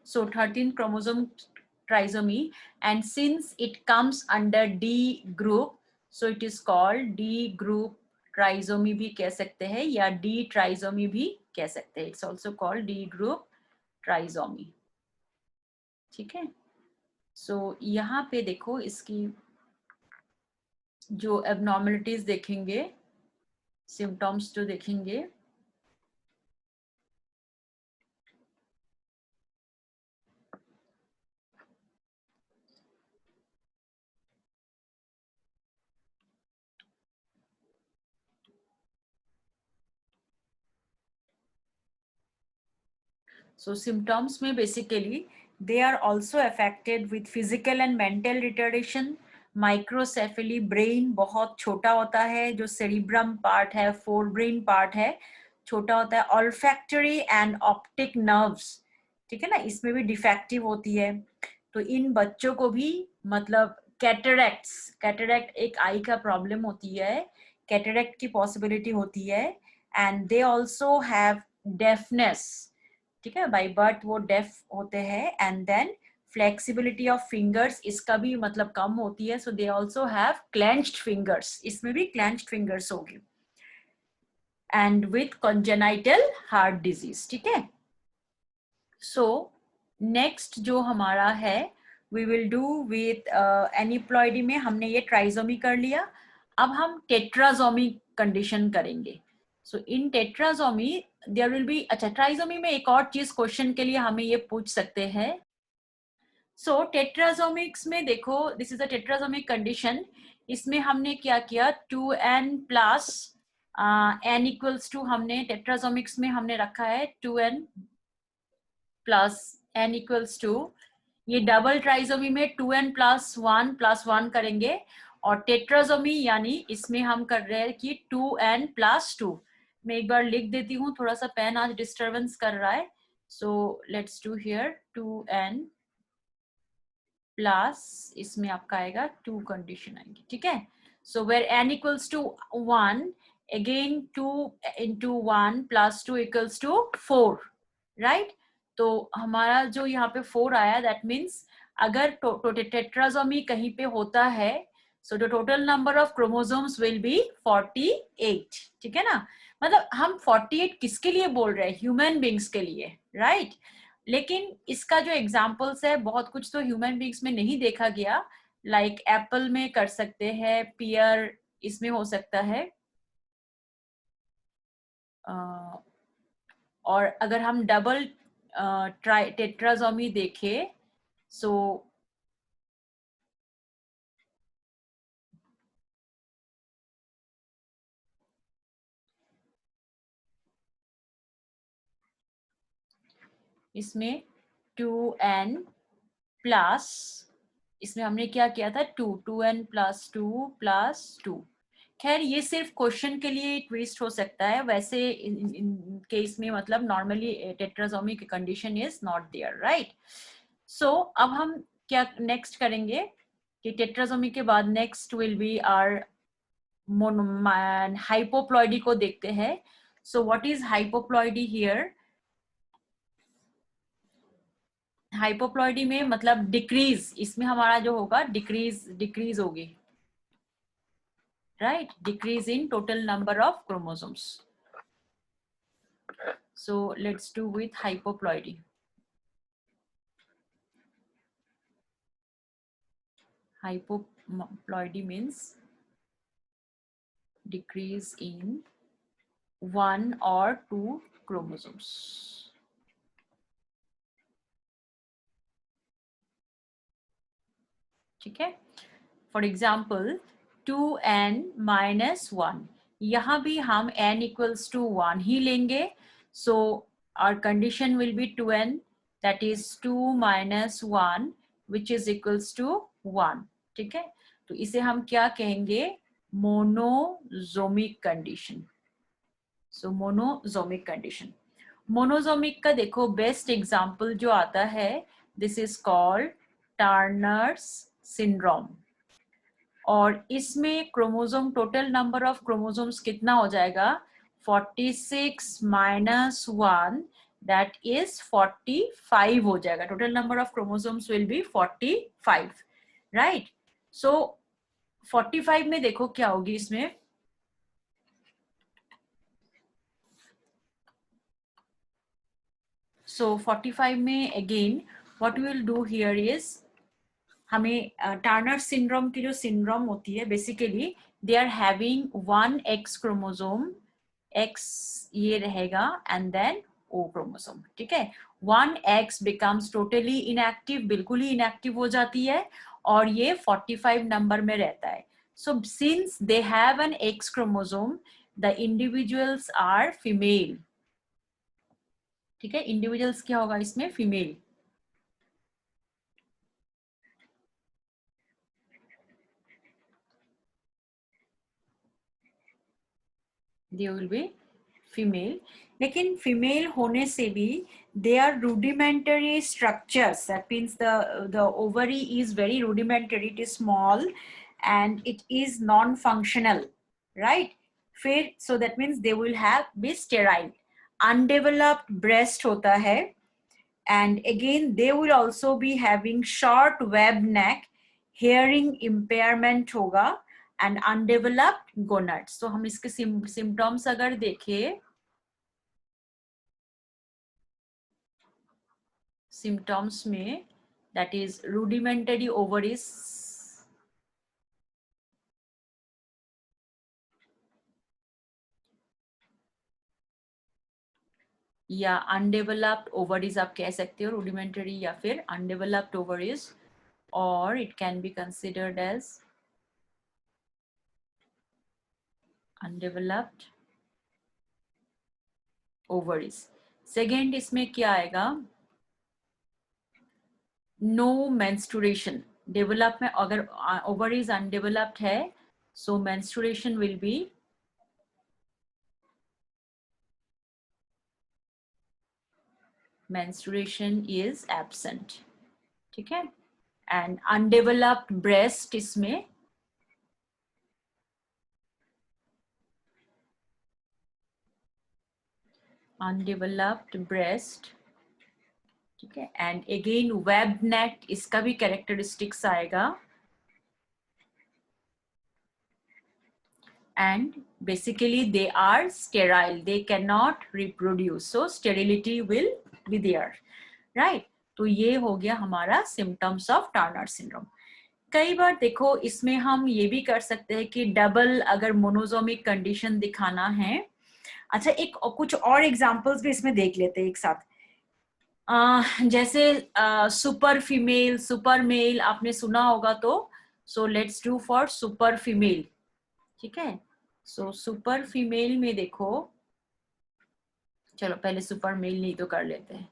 So 13th chromosome trisomy, and since it comes under D group, so it is called D group trisomy भी कह सकते हैं या D trisomy भी कह सकते हैं. It's also called D group trisomy. ठीक है. So यहाँ पे देखो इसकी जो abnormalities देखेंगे, symptoms जो देखेंगे, so symptoms में basically they are also affected with physical and mental retardation. Microcephaly, brain बहुत छोटा होता है, जो सेरिब्रम पार्ट है, फोर ब्रेन पार्ट है, छोटा होता है. ऑल्फैक्टरी एंड ऑप्टिक नर्व्स, ठीक है ना, इसमें भी डिफेक्टिव होती है. तो इन बच्चों को भी मतलब कैटरैक्ट एक आई का प्रॉब्लम होती है, कैटरैक्ट की पॉसिबिलिटी होती है. And they also have deafness, ठीक है, बाय बर्थ वो डेफ होते हैं. And then flexibility of fingers, इसका भी मतलब कम होती है. So they also have clenched fingers, इसमें भी क्लेंच्ड फिंगर्स होगी. And with congenital heart disease, ठीक है. सो नेक्स्ट जो हमारा है, we will do with aneuploidy में हमने ये ट्राइजोमी कर लिया. अब हम टेट्राजोमी कंडीशन करेंगे. सो इन टेट्राजोमी देयर विल बी, अच्छा ट्राइजोमी में एक और चीज क्वेश्चन के लिए हमें ये पूछ सकते हैं. सो टेट्राजोमिक्स में देखो, दिस इज अ टेट्राजोमिक कंडीशन. इसमें हमने क्या किया, 2n plus n equals to, हमने टेट्राजोमिक्स में हमने रखा है 2n plus n equals to. ये डबल ट्राइजोमी में 2n प्लस 1 करेंगे. और टेट्राजोमी यानी इसमें हम कर रहे हैं कि 2n प्लस 2. मैं एक बार लिख देती हूँ, थोड़ा सा पेन आज डिस्टर्बेंस कर रहा है. So let's do here 2n plus, इसमें आपका आएगा 2 कंडीशन आएंगी, ठीक है. So where n equals to 1, again 2 into 1 plus 2 equals to 4, right. तो हमारा जो यहाँ पे 4 आया, दैट मीन्स अगर टेट्राजोमी कहीं पे होता है, so the total number of chromosomes will B 48, ठीक है ना. मतलब हम 48 किसके लिए बोल रहे हैं, ह्यूमन बींग्स के लिए, राइट. लेकिन इसका जो एग्जाम्पल्स है, बहुत कुछ तो ह्यूमन बींग्स में नहीं देखा गया. लाइक एप्पल में कर सकते हैं, पियर इसमें हो सकता है. और अगर हम डबल टेट्राजोमी देखें, सो इसमें 2n प्लस, इसमें हमने क्या किया था, 2n प्लस 2 प्लस 2. खैर ये सिर्फ क्वेश्चन के लिए ट्विस्ट हो सकता है, वैसे इन केस में मतलब नॉर्मली टेट्राजोमी की condition is not there, right. So अब हम क्या नेक्स्ट करेंगे कि टेट्राजोमी के बाद next will be are hypoploidy को देखते हैं. So what is hypoploidy here. Hypoploidy में मतलब डिक्रीज, इसमें हमारा जो होगा डिक्रीज होगी, right, decrease in total number of chromosomes. So let's do with hypoploidy. Hypoploidy means decrease in 1 or 2 chromosomes. ठीक है. फॉर एग्जाम्पल 2n minus 1, यहाँ भी हम n equals to 1 ही लेंगे. So our condition will be 2n, that is 2 minus 1 which is equals to 1. ठीक है, तो इसे हम क्या कहेंगे, मोनोजोमिक कंडीशन. सो मोनोजोमिक कंडीशन. मोनोजोमिक का देखो बेस्ट एग्जांपल जो आता है, this is called Turners syndrome. और इसमें chromosome, total number of chromosomes कितना हो जाएगा, 46 minus 1 that is 45 हो जाएगा. Total number of chromosomes will be 45, right. So 45 में देखो क्या होगी इसमें, सो 45 में again what we will do here is, हमें टर्नर सिंड्रोम की जो सिंड्रोम होती है, basically they are having 1 X chromosome, X ये रहेगा एंड देन ओ क्रोमोसोम. ठीक है, 1 एक्स बिकम्स टोटली इनएक्टिव, बिल्कुल ही इनएक्टिव हो जाती है और ये 45 नंबर में रहता है. So since they have an X chromosome, the individuals are female. ठीक है, इंडिविजुअल्स क्या होगा इसमें, female. They will be female. लेकिन फीमेल होने से भी they are rudimentary structures. That means the ovary is very rudimentary, it is small and it is non-functional, right? फिर so that means they will have be sterile. Undeveloped breast होता है, and again they will also be having short web neck, hearing impairment होगा and undeveloped gonads. तो हम इसके symptoms अगर देखें, symptoms में, that is rudimentary ovaries, या undeveloped ovaries आप कह सकते हो, rudimentary या फिर undeveloped ovaries, or it can be considered as undeveloped ovaries. Second इसमें क्या आएगा, no menstruation. डेवलप में अगर ovaries undeveloped है, so menstruation will be is absent. ठीक है, and undeveloped breast इसमें undeveloped breast. ठीक है, and again web neck इसका भी characteristics आएगा, and basically they are sterile, they cannot reproduce, so sterility will be there, right? तो ये हो गया हमारा symptoms of Turner syndrome. कई बार देखो इसमें हम ये भी कर सकते हैं कि डबल अगर मोनोजोमिक कंडीशन दिखाना है. अच्छा, एक कुछ और एग्जांपल्स भी इसमें देख लेते हैं एक साथ. जैसे सुपर फीमेल, सुपर मेल आपने सुना होगा, तो सो let's do for super female. ठीक है, सो सुपर फीमेल में देखो, चलो पहले सुपर मेल नहीं तो कर लेते हैं.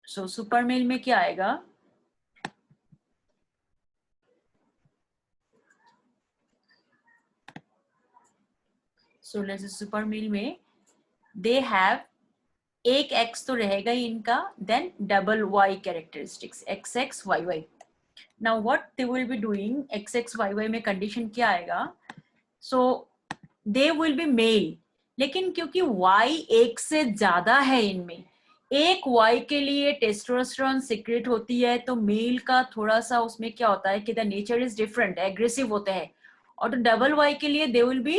सो सुपर मेल में क्या आएगा, सो लेट्स सुपर मेल में दे हैव एक एक्स तो रहेगा ही इनका, then double Y characteristics, X X Y Y. Now what they will be doing, X X Y Y में कंडीशन क्या आएगा, so they will be male. लेकिन क्योंकि वाई एक से ज्यादा है इनमें, एक वाई के लिए टेस्टोस्टेरोन सीक्रेट होती है, तो मेल का थोड़ा सा उसमें क्या होता है कि the nature is different, aggressive होते हैं. और तो डबल वाई के लिए दे विल बी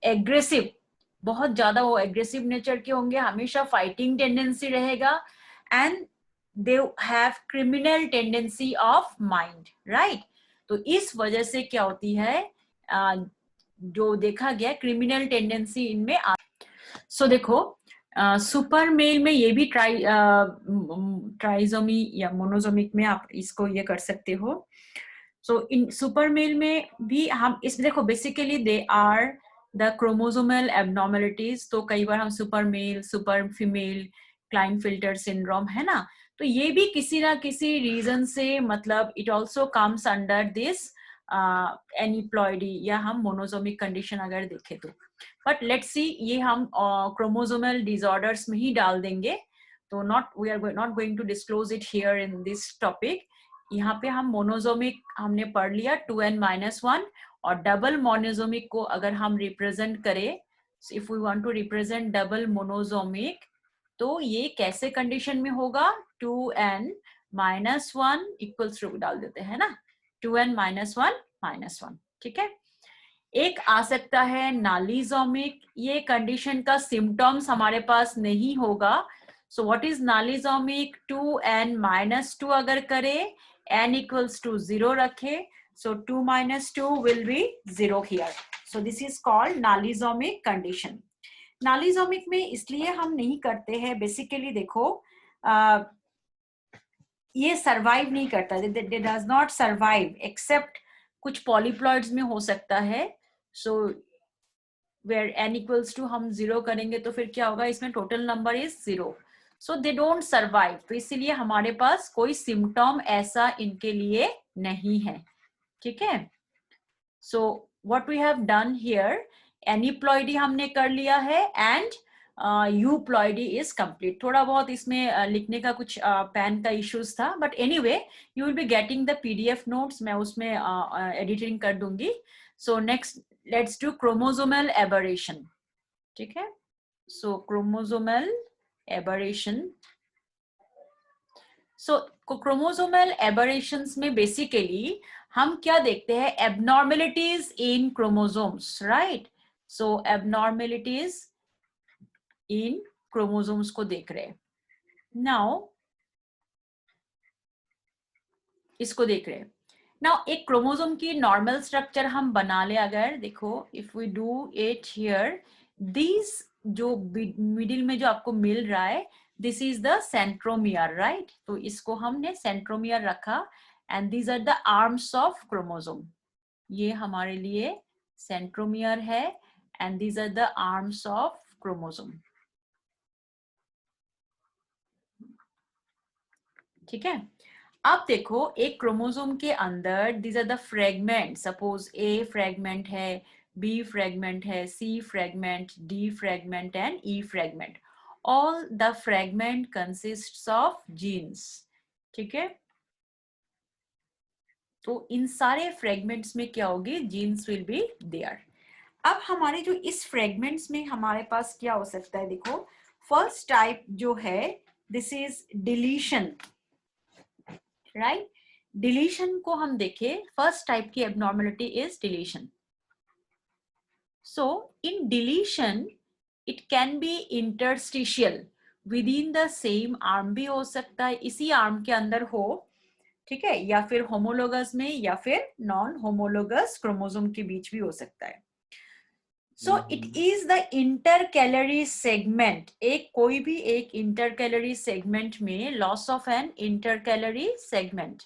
एग्रेसिव, बहुत ज्यादा वो एग्रेसिव नेचर के होंगे, हमेशा फाइटिंग टेंडेंसी रहेगा, and they have criminal tendency of mind, right? तो इस वजह से क्या होती है, जो देखा गया क्रिमिनल टेंडेंसी इनमें. सो देखो सुपर मेल में ये भी ट्राइजोमी या मोनोजोमिक में आप इसको ये कर सकते हो. सो इन सुपर मेल में भी हम इसमें देखो basically they are the chromosomal abnormalities, तो कई बार हम super male, super female, Klinefelter syndrome, है ना, तो ये भी किसी ना किसी रीजन से, मतलब it also comes under this aneuploidy, या हम मोनोसोमिक कंडीशन अगर देखें तो। बट लेट्स सी, ये हम क्रोमोसोमल डिसऑर्डर्स में ही डाल देंगे, तो we are not going to disclose it here in this topic. यहाँ पे हम मोनोसोमिक हमने पढ़ लिया 2n-1, और डबल मोनोसोमिक को अगर हम रिप्रेजेंट करें, if we want to represent double monosomic, तो ये कैसे कंडीशन में होगा, 2n-1 इक्वल्स टू डाल देते हैं ना, 2n-1, ठीक है। एक आ सकता है नालीजोमिक, ये कंडीशन का सिम्टम्स हमारे पास नहीं होगा। सो व्हाट इज नालीजोमिक, 2n-2 अगर करें, n इक्वल्स टू 0 रखे, so 2-2 will be 0 here. So this is called nullisomic condition. Nullisomic में इसलिए हम नहीं करते हैं, बेसिकली देखो ये सरवाइव नहीं करता, it does not survive except कुछ पॉलीप्लॉइड्स में हो सकता है। सो where n equals to हम 0 करेंगे तो फिर क्या होगा, इसमें total number is 0, so they don't survive, तो इसीलिए हमारे पास कोई सिम्टम ऐसा इनके लिए नहीं है, ठीक है। So what we have done here, aneuploidy हमने कर लिया है, एंड यूप्लॉइडी इज कंप्लीट। थोड़ा बहुत इसमें लिखने का कुछ पेन का इश्यूज था, but anyway you will be getting the PDF notes, मैं उसमें एडिटिंग कर दूंगी। So next let's do chromosomal aberration, ठीक है। सो क्रोमोसोमल एबरेशन, सो क्रोमोसोमल एबरेशंस में बेसिकली हम क्या देखते हैं, एबनॉर्मेलिटीज इन क्रोमोसोम्स, राइट। सो एबनॉर्मेलिटीज इन क्रोमोसोम्स को देख रहे हैं। नाउ इसको देख रहे हैं। नाउ एक क्रोमोसोम की नॉर्मल स्ट्रक्चर हम बना ले, अगर देखो if we do it here, this जो मिडिल में जो आपको मिल रहा है, this is the centromere, right. तो इसको हमने सेंट्रोमियर रखा, and these are the arms of chromosome, ये हमारे लिए सेंट्रोमियर है, and these are the arms of chromosome, ठीक है। अब देखो एक क्रोमोसोम के अंदर these are the fragment, suppose A fragment है, बी फ्रेगमेंट है, C fragment, D fragment and E fragment, all the fragment consists of genes, ठीक है। तो इन सारे फ्रेगमेंट्स में क्या होगी, जीन्स विल बी देयर। अब हमारे जो इस फ्रेगमेंट्स में हमारे पास क्या हो सकता है, देखो फर्स्ट टाइप जो है, this is deletion, right. Deletion को हम देखें, फर्स्ट टाइप की abnormality is deletion. So in deletion it can B interstitial, with in the same arm भी हो सकता है, इसी आर्म के अंदर हो, ठीक है, या फिर होमोलोगस में, या फिर नॉन होमोलोगस क्रोमोसोम के बीच भी हो सकता है। So it is the intercalary segment, एक कोई भी एक इंटरकैलरी सेगमेंट में loss of an intercalary segment.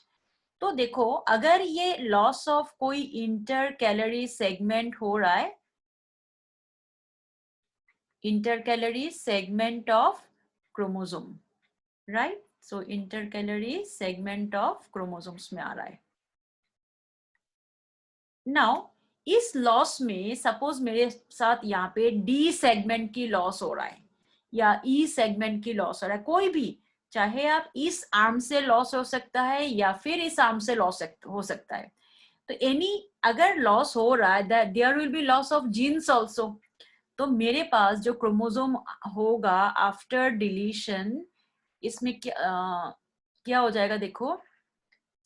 तो देखो अगर ये लॉस ऑफ कोई इंटरकैलरी सेगमेंट हो रहा है, intercalary segment of chromosome, right. So intercalary segment of chromosomes में आ रहा है। नाउ इस लॉस में सपोज मेरे साथ यहाँ पे डी सेगमेंट की लॉस हो रहा है, या ई सेगमेंट की लॉस हो रहा है, कोई भी, चाहे आप इस आर्म से लॉस हो सकता है या फिर इस आर्म से लॉस हो सकता है, तो एनी अगर लॉस हो रहा है, there will be loss of genes also. तो मेरे पास जो क्रोमोसोम होगा आफ्टर डिलीशन, इसमें क्या हो जाएगा, देखो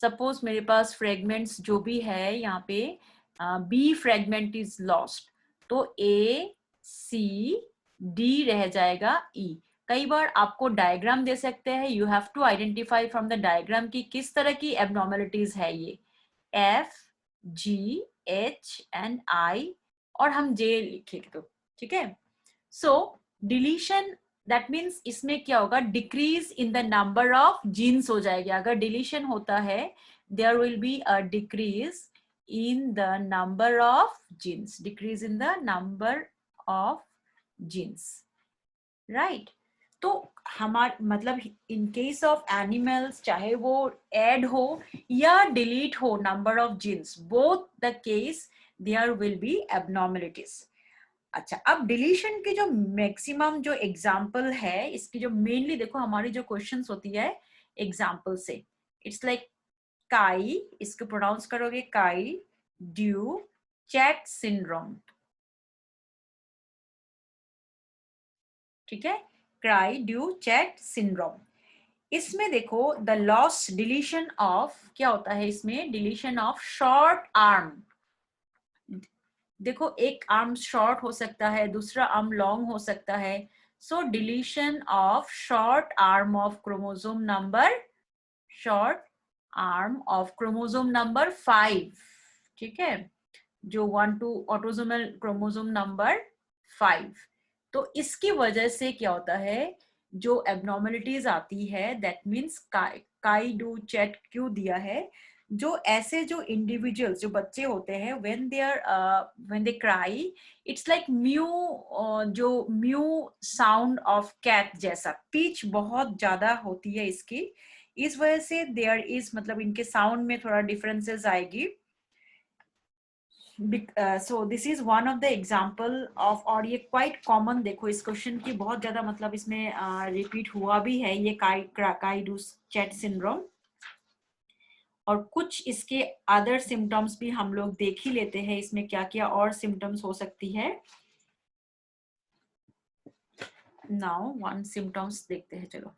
सपोज मेरे पास फ्रेगमेंट्स जो भी है, यहाँ पे बी फ्रेगमेंट इज लॉस्ट, तो ए सी डी रह जाएगा, ई। कई बार आपको डायग्राम दे सकते हैं, you have to identify from the diagram की किस तरह की एबनॉर्मेलिटीज है ये, F G H and I, और हम जे लिखेंगे तो ठीक है। सो डिलीशन दैट मीन्स इसमें क्या होगा, decrease in the number of genes हो जाएगी। अगर डिलीशन होता है, there will be a decrease in the number of genes, decrease in the number of genes, right? तो हमारे मतलब इन केस ऑफ एनिमल्स, चाहे वो ऐड हो या डिलीट हो number of genes, both the case there will be abnormalities. अच्छा, अब डिलीशन की जो मैक्सिमम जो एग्जांपल है, इसकी जो मेनली देखो हमारी जो क्वेश्चंस होती है एग्जांपल से, इट्स लाइक काई, इसको प्रोनाउंस करोगे काई ड्यू चैट सिंड्रोम, ठीक है, क्राई ड्यू चैट सिंड्रोम। इसमें देखो द लॉस डिलीशन ऑफ, क्या होता है इसमें, डिलीशन ऑफ शॉर्ट आर्म। देखो एक आर्म शॉर्ट हो सकता है, दूसरा आर्म लॉन्ग हो सकता है, so deletion of short arm of chromosome number, short arm of chromosome number 5, ठीक है, जो 1 to ऑटोसोमल क्रोमोसोम नंबर 5। तो इसकी वजह से क्या होता है, जो एबनॉर्मलिटीज आती है, दैट मीन्स काई डू चैट क्यों दिया है, जो ऐसे जो इंडिविजुअल्स, जो बच्चे होते हैं, when they cry, it's like mu, जो म्यू साउंड ऑफ कैट जैसा, पिच बहुत ज्यादा होती है इसकी, इस वजह से देयर इज, मतलब इनके साउंड में थोड़ा डिफरेंसेस आएगी। सो this is one of the example of, और ये क्वाइट कॉमन, देखो इस क्वेश्चन की बहुत ज्यादा मतलब इसमें रिपीट हुआ भी है ये काई डू चैट सिंड्रोम। और कुछ इसके अदर सिम्टम्स भी हम लोग देख ही लेते हैं, इसमें क्या क्या और सिम्टम्स हो सकती है। नाउ वन सिम्टम्स देखते हैं, चलो।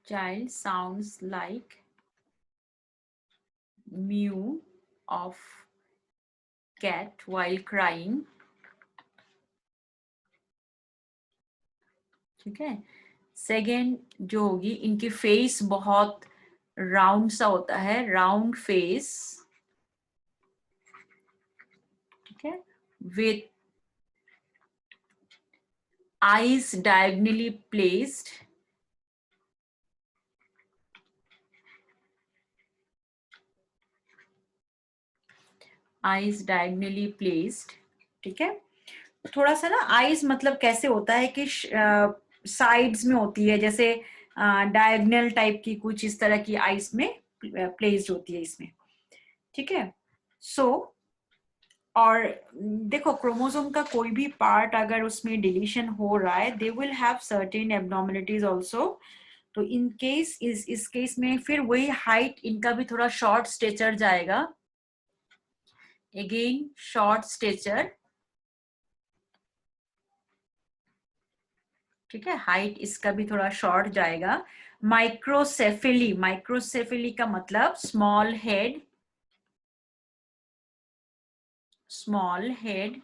Child sounds like mew of cat while crying, ठीक है। सेकेंड जो होगी, इनकी फेस बहुत राउंड सा होता है, राउंड फेस, ठीक है, with eyes diagonally placed, eyes diagonally placed, ठीक है। थोड़ा सा ना आईज मतलब कैसे होता है कि साइड्स में होती है, जैसे डायगोनल टाइप की कुछ इस तरह की आईज में प्लेस्ड होती है इसमें, ठीक है। सो और देखो क्रोमोसोम का कोई भी पार्ट अगर उसमें डिलीशन हो रहा है, they will have certain abnormalities also. तो इन केस इस केस में फिर वही हाइट इनका भी थोड़ा शॉर्ट स्टेचर जाएगा, अगेन शॉर्ट स्टेचर, ठीक है, हाइट इसका भी थोड़ा शॉर्ट जाएगा। माइक्रोसेफेली, माइक्रोसेफेली का मतलब small head, small head,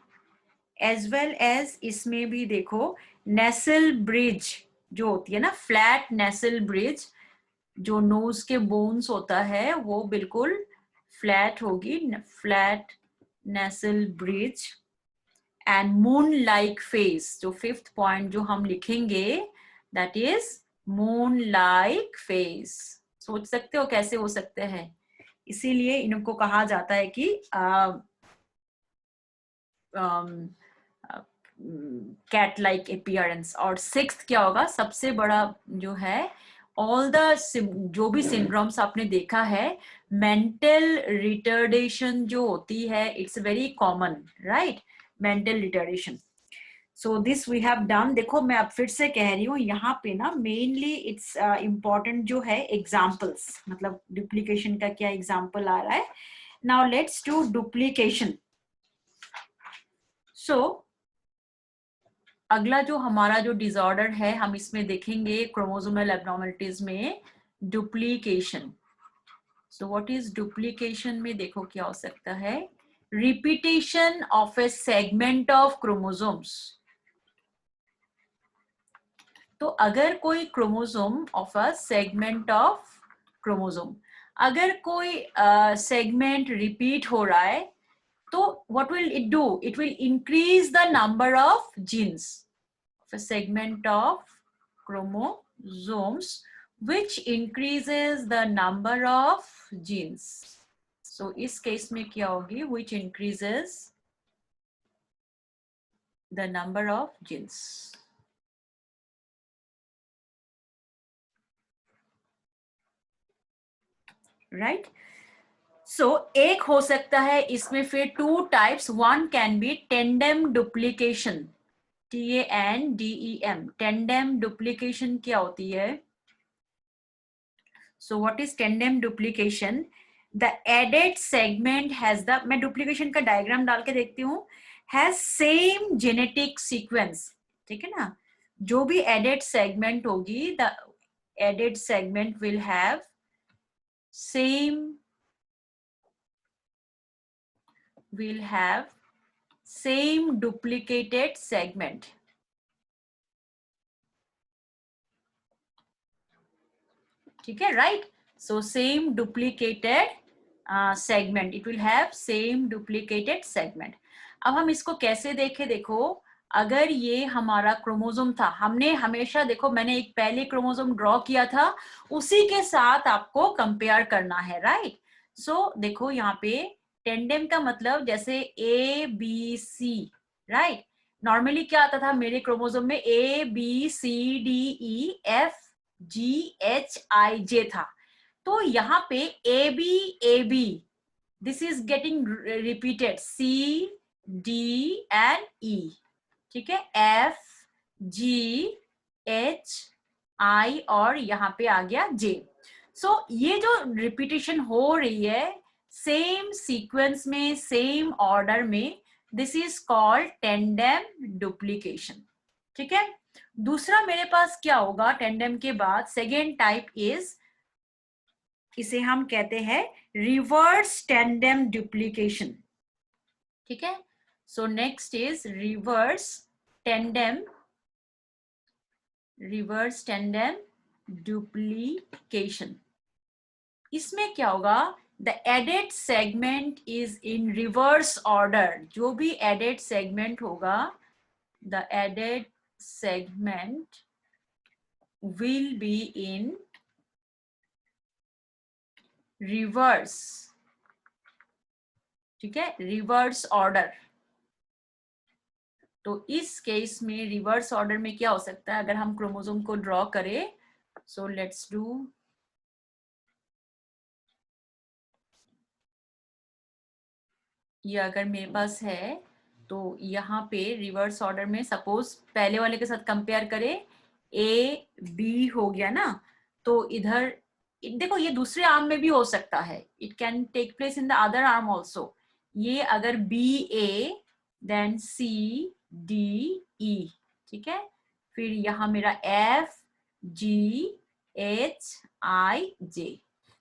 as well as इसमें भी देखो नेसल ब्रिज जो होती है ना, फ्लैट नेसल ब्रिज, जो नोज के बोन्स होता है वो बिल्कुल फ्लैट होगी, flat nasal bridge, and moon like face, जो फिफ्थ पॉइंट जो हम लिखेंगे, that is moon like face. सोच सकते हो कैसे हो सकते हैं, इसीलिए इनको कहा जाता है कि कैट लाइक अपीयरेंस। और सिक्स्थ क्या होगा, सबसे बड़ा जो है, ऑल द जो भी सिंड्रोम्स आपने देखा है, मेंटल रिटर्डेशन जो होती है, it's very common, right, mental retardation. So this we have done. देखो मैं अब फिर से कह रही हूँ, यहाँ पे ना मेनली इट्स इम्पॉर्टेंट जो है एग्जाम्पल्स, मतलब डुप्लीकेशन का क्या एग्जाम्पल आ रहा है। Now let's do duplication. So अगला जो हमारा जो डिसऑर्डर है, हम इसमें देखेंगे क्रोमोसोमल एब्नॉर्मलिटीज में duplication. So what is duplication में देखो क्या हो सकता है, repetition of a segment of chromosomes, तो अगर कोई chromosome of a segment of chromosome, अगर कोई सेगमेंट रिपीट हो रहा है, तो what will it do? It will increase the number of genes of a segment of chromosomes, which increases the number of genes. So इस case में क्या होगी? Which increases the number of genes. Right? So एक हो सकता है इसमें फिर two types. One can be tandem duplication. TANDEM. Tandem duplication क्या होती है? So what is tandem duplication? The added segment has the, मैं duplication का diagram डाल के देखती हूँ, has same genetic sequence. ठीक है ना? जो भी added segment होगी, the added segment will have same duplicated segment. ठीक है, right? So same duplicated segment, it will have same duplicated segment. अब हम इसको कैसे देखें? देखो, अगर ये हमारा क्रोमोसोम था, हमने हमेशा, देखो मैंने एक पहले क्रोमोसोम ड्रॉ किया था, उसी के साथ आपको कंपेयर करना है, राइट? सो देखो यहाँ पे टेंडेम का मतलब जैसे A B C, right? Normally क्या आता था मेरे क्रोमोसोम में? A B C D E F GHIJ था. तो यहाँ पे AB this is getting repeated, C D and E. ठीक है, F G H I और यहाँ पे आ गया J. So ये जो रिपीटेशन हो रही है सेम सीक्वेंस में, सेम ऑर्डर में, this is called tandem duplication. ठीक है. दूसरा मेरे पास क्या होगा टेंडेम के बाद? सेकेंड टाइप इज, इसे हम कहते हैं रिवर्स टेंडेम डुप्लीकेशन. ठीक है. So next is reverse tandem duplication. इसमें क्या होगा? The added segment is in reverse order. जो भी एडेड सेगमेंट होगा, the added segment will be in reverse. ठीक है, रिवर्स ऑर्डर. तो इस केस में रिवर्स ऑर्डर में क्या हो सकता है? अगर हम क्रोमोसोम को ड्रॉ करें, सो लेट्स डू, ये अगर मेरे पास है तो यहाँ पे रिवर्स ऑर्डर में सपोज पहले वाले के साथ कंपेयर करें, ए बी हो गया ना, तो इधर देखो ये दूसरे आर्म में भी हो सकता है, it can take place in the other arm also. ये अगर B A then C D E, ठीक है, फिर यहाँ मेरा एफ जी एच आई जे.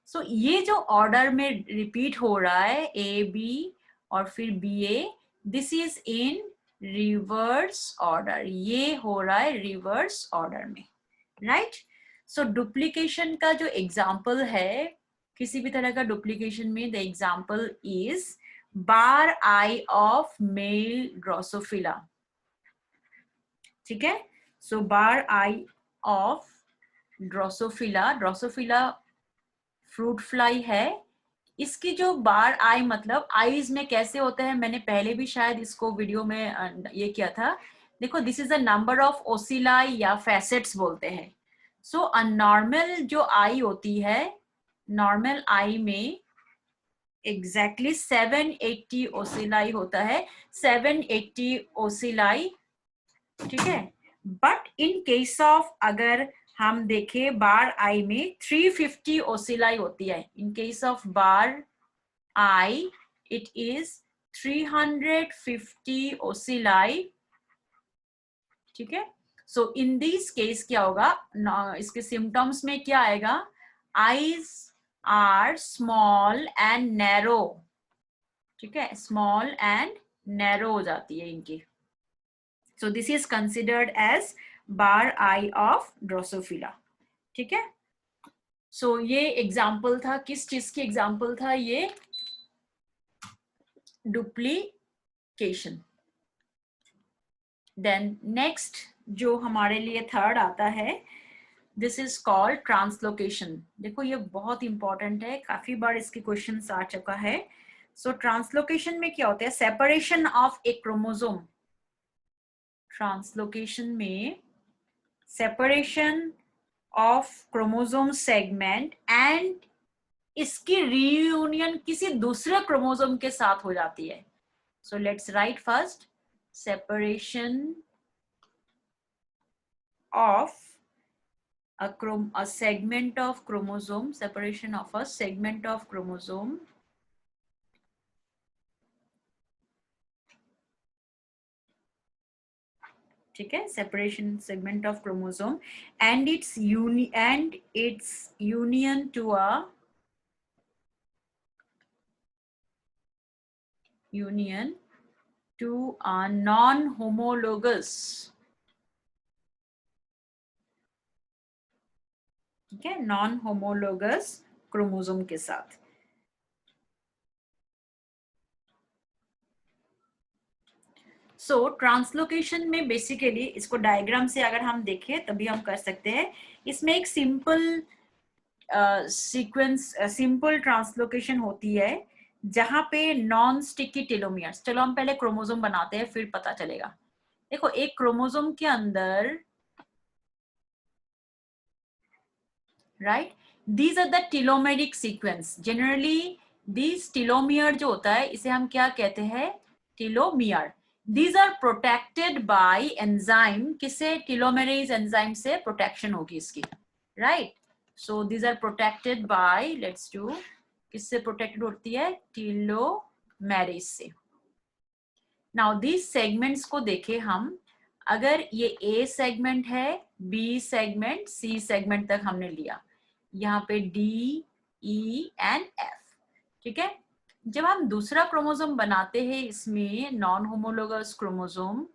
सो ये जो ऑर्डर में रिपीट हो रहा है ए बी और फिर B A, this is in reverse order. ये हो रहा है रिवर्स ऑर्डर में, राइट? सो डुप्लीकेशन का जो एग्जाम्पल है किसी भी तरह का डुप्लीकेशन में, the example is bar eye of male drosophila. ठीक है. So bar eye of drosophila, drosophila fruit fly है. इसकी जो बार आई मतलब आईज में कैसे होते हैं, मैंने पहले भी शायद इसको वीडियो में ये किया था. देखो, this is the number of ocelli या फैसेट्स बोलते हैं. सो अ नॉर्मल जो आई होती है, नॉर्मल आई में एग्जैक्टली 780 ओसिलाई होता है, 780 ओसिलाई. ठीक है. बट इन केस ऑफ अगर हम देखें बार आई में 350 ओसिलाई होती है. इन case of bar I it is 350 ओसिलाई. ठीक है. सो इन दिस केस क्या होगा? इसके सिम्टम्स में क्या आएगा? Eyes are small and narrow. ठीक है, स्मॉल एंड नैरो हो जाती है इनकी. So this is considered as bar eye of Drosophila. ठीक है, सो ये एग्जाम्पल था, किस चीज की एग्जाम्पल था ये? डुप्लीकेशन। देन नेक्स्ट जो हमारे लिए थर्ड आता है, दिस इज कॉल्ड ट्रांसलोकेशन। देखो ये बहुत इंपॉर्टेंट है, काफी बार इसके क्वेश्चन आ चुका है। सो ट्रांसलोकेशन में क्या होता है? Separation of a chromosome. Translocation में separation of chromosome segment and इसकी रीयूनियन किसी दूसरे क्रोमोसोम के साथ हो जाती है। So let's write first, separation of a segment of chromosome, separation of a segment of chromosome ठीक है, separation segment of chromosome and its union to a non-homologous, ठीक है, नॉन होमोलोगस क्रोमोसोम के साथ। सो ट्रांसलोकेशन में बेसिकली इसको diagram से अगर हम देखें तभी हम कर सकते हैं। इसमें एक सिंपल सीक्वेंस, सिंपल ट्रांसलोकेशन होती है जहां पे नॉन स्टिकी टेलोमियर्स। चलो हम पहले क्रोमोसोम बनाते हैं फिर पता चलेगा। देखो एक क्रोमोसोम के अंदर, right, these are the telomeric sequence. Generally this telomere जो होता है इसे हम क्या कहते हैं? Telomere. These are protected by enzyme. किससे? टेलोमेरेज एंजाइम से प्रोटेक्शन होगी इसकी, right. So these are protected by, let's do, किससे प्रोटेक्टेड होती है? टेलोमेरेज से। नाउ दिस सेगमेंट्स को देखें हम, अगर ये ए सेगमेंट है, बी सेगमेंट, सी सेगमेंट तक हमने लिया, यहाँ पे डी, ई एंड एफ, ठीक है। जब हम दूसरा क्रोमोसोम बनाते हैं इसमें non homologous chromosome,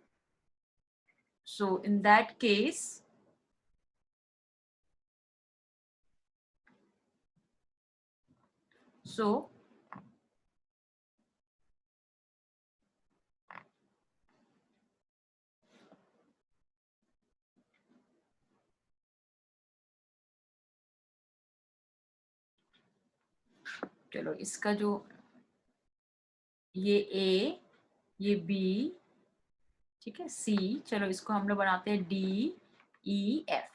so in that case so चलो इसका जो ये ए, ये बी, ठीक है, सी, चलो इसको हम लोग बनाते हैं D, E, F.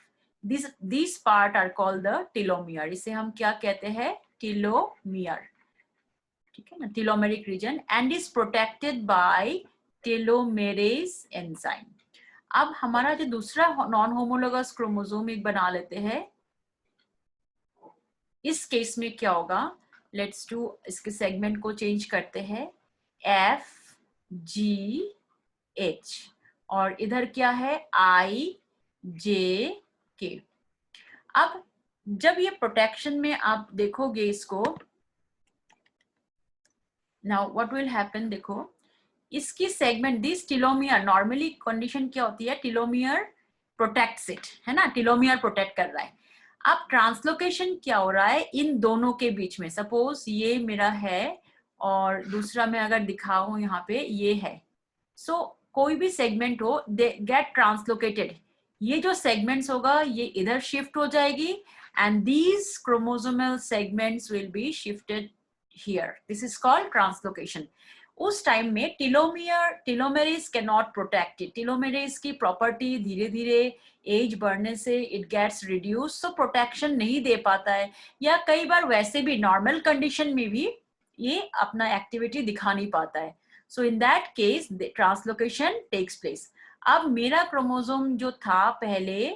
This part are called the telomere. इसे हम क्या कहते हैं? टेलोमियर, ठीक है ना, telomeric region, and is protected by telomerase enzyme. अब हमारा जो दूसरा नॉन होमोलोगस क्रोमोसोम एक बना लेते हैं। इस केस में क्या होगा? लेट्स डू, इसके सेगमेंट को चेंज करते हैं, एफ, जी, एच, और इधर क्या है? आई, जे, के। अब जब ये प्रोटेक्शन में आप देखोगे इसको, नाउ व्हाट विल हैपन, देखो इसकी segment, this telomere, normally condition क्या होती है? टेलोमियर प्रोटेक्ट्स इट, है ना, टेलोमियर प्रोटेक्ट कर रहा है। अब ट्रांसलोकेशन क्या हो रहा है इन दोनों के बीच में? सपोज ये मेरा है और दूसरा मैं अगर दिखाऊं यहाँ पे ये है। सो कोई भी सेगमेंट हो, दे गेट ट्रांसलोकेटेड। ये जो सेगमेंट्स होगा ये इधर शिफ्ट हो जाएगी and these chromosomal segments will be shifted here. This is called translocation. उस टाइम में telomerase can not protect it. Telomerase की प्रॉपर्टी धीरे धीरे एज बढ़ने से it gets reduce, so protection नहीं दे पाता है, या कई बार वैसे भी नॉर्मल कंडीशन में भी ये अपना एक्टिविटी दिखा नहीं पाता है। So in that case translocation takes place. अब मेरा क्रोमोसोम जो था पहले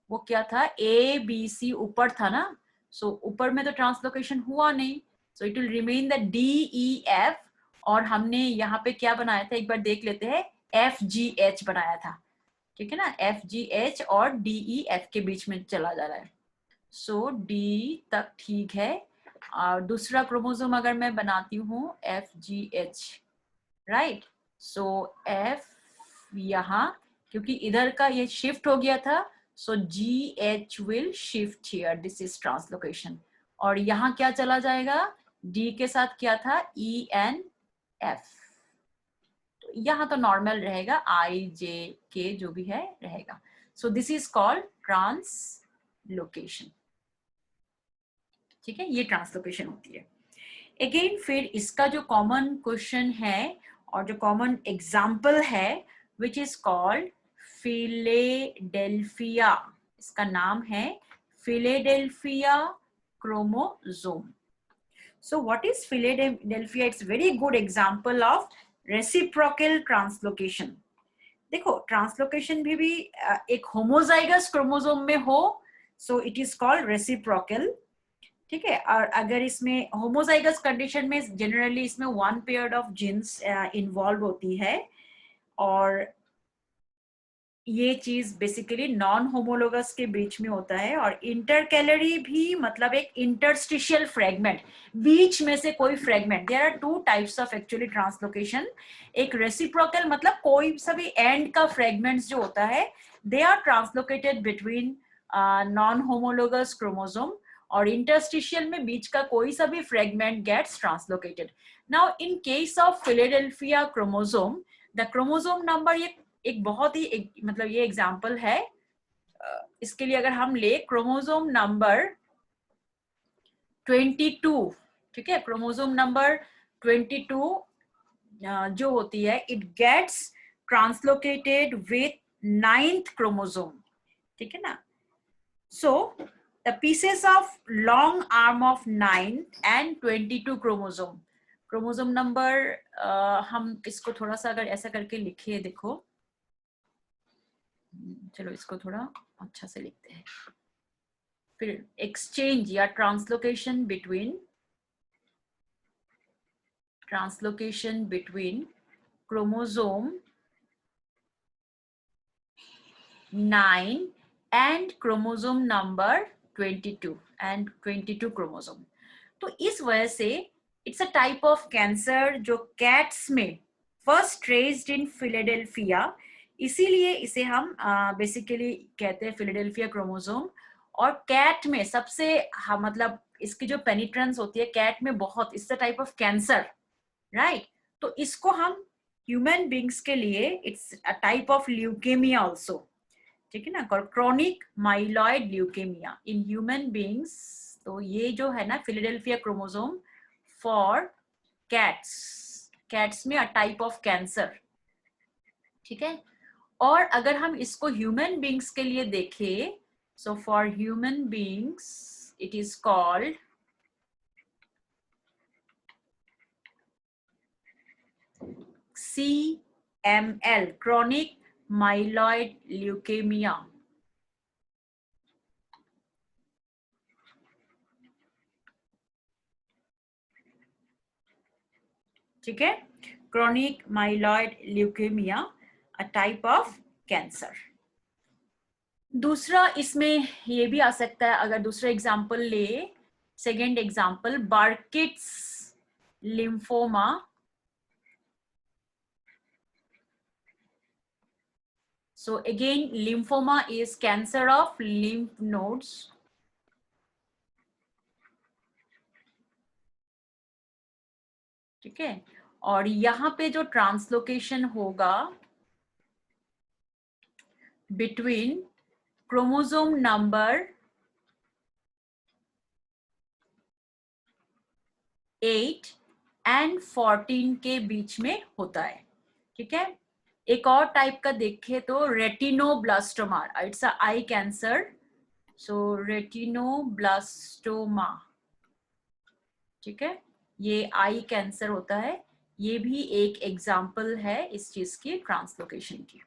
वो क्या था? ए बी सी ऊपर था ना, सो ऊपर में तो ट्रांसलोकेशन हुआ नहीं, सो it will remain the D, E, F, और हमने यहाँ पे क्या बनाया था एक बार देख लेते हैं, एफ, जी, एच बनाया था, ठीक है ना, एफ, जी, एच, और डी, ई, एफ के बीच में चला जा रहा है। सो डी तक ठीक है। और दूसरा क्रोमोसोम अगर मैं बनाती हूँ एफ, जी, एच, राइट, सो एफ यहाँ क्योंकि इधर का ये शिफ्ट हो गया था, सो GH will shift here, this is translocation. और यहाँ क्या चला जाएगा, D के साथ क्या था, ENF, तो यहाँ तो नॉर्मल रहेगा, IJK जो भी है रहेगा। सो दिस इज कॉल्ड ट्रांसलोकेशन। ठीक है, ये ट्रांसलोकेशन होती है। अगेन फिर इसका जो कॉमन क्वेश्चन है और जो कॉमन एग्जाम्पल है, विच इज कॉल्ड फिलेडेल्फिया। इसका नाम है Philadelphia chromosome. So what is Philadelphia? It's very good example of reciprocal translocation. देखो ट्रांसलोकेशन भी एक होमोजाइगस क्रोमोसोम में हो, सो इट इज कॉल्ड रेसिप्रोकल। ठीक है, और अगर इसमें होमोजाइगस कंडीशन में जनरली इसमें one pair of jeans involve होती है, और ये चीज बेसिकली नॉन होमोलोगस के बीच में होता है। और इंटरकैलरी भी मतलब एक इंटरस्टिशियल फ्रेगमेंट, बीच में से कोई fragment. There are two types of actually translocation. एक रेसिप्रोकल मतलब कोई सभी एंड का फ्रेगमेंट्स जो होता है, they are translocated between non homologous chromosome, और इंटरस्टिशियल में बीच का कोई सा भी fragment gets translocated. Now in case of Philadelphia chromosome, the chromosome number, ये एक बहुत ही मतलब ये एग्जांपल है। इसके लिए अगर हम ले क्रोमोसोम नंबर 22, ठीक है, क्रोमोसोम नंबर 22 जो होती है, it gets translocated with 9th chromosome. ठीक है ना। So the pieces of long arm of 9 and 22 chromosome, chromosome number हम इसको थोड़ा सा अगर ऐसा करके लिखे, देखो, चलो इसको थोड़ा अच्छा से लिखते हैं। फिर एक्सचेंज या translocation between chromosome 9 and chromosome number 22 and 22 chromosome. तो इस वजह से it's a type of cancer जो कैट्स में फर्स्ट ट्रेस्ड इन फिलाडेल्फिया, इसीलिए इसे हम बेसिकली कहते हैं फिलाडेल्फिया क्रोमोसोम। और कैट में सबसे मतलब इसकी जो पेनिट्रेंस होती है कैट में बहुत, it's a type of cancer, right. तो इसको हम ह्यूमन बींग्स के लिए it's a type of leukaemia also. ठीक है ना, chronic myeloid leukaemia in human beings. तो ये जो है ना फिलाडेल्फिया क्रोमोसोम फॉर कैट्स में अ टाइप ऑफ कैंसर। ठीक है, और अगर हम इसको ह्यूमन बींग्स के लिए देखें, so for human beings it is called CML, chronic myeloid leukaemia. ठीक है, chronic myeloid leukaemia, a type of cancer. दूसरा इसमें ये भी आ सकता है, अगर दूसरा एग्जांपल ले, second example Burkitt's lymphoma. So again, lymphoma is cancer of lymph nodes. ठीक है, और यहाँ पे जो ट्रांसलोकेशन होगा बिटवीन क्रोमोसोम नंबर 8 and 14 के बीच में होता है। ठीक है, एक और टाइप का देखे तो retinoblastoma, it's a I cancer, so retinoblastoma. ठीक है, ये आई कैंसर होता है, ये भी एक एग्जाम्पल है इस चीज की ट्रांसलोकेशन की।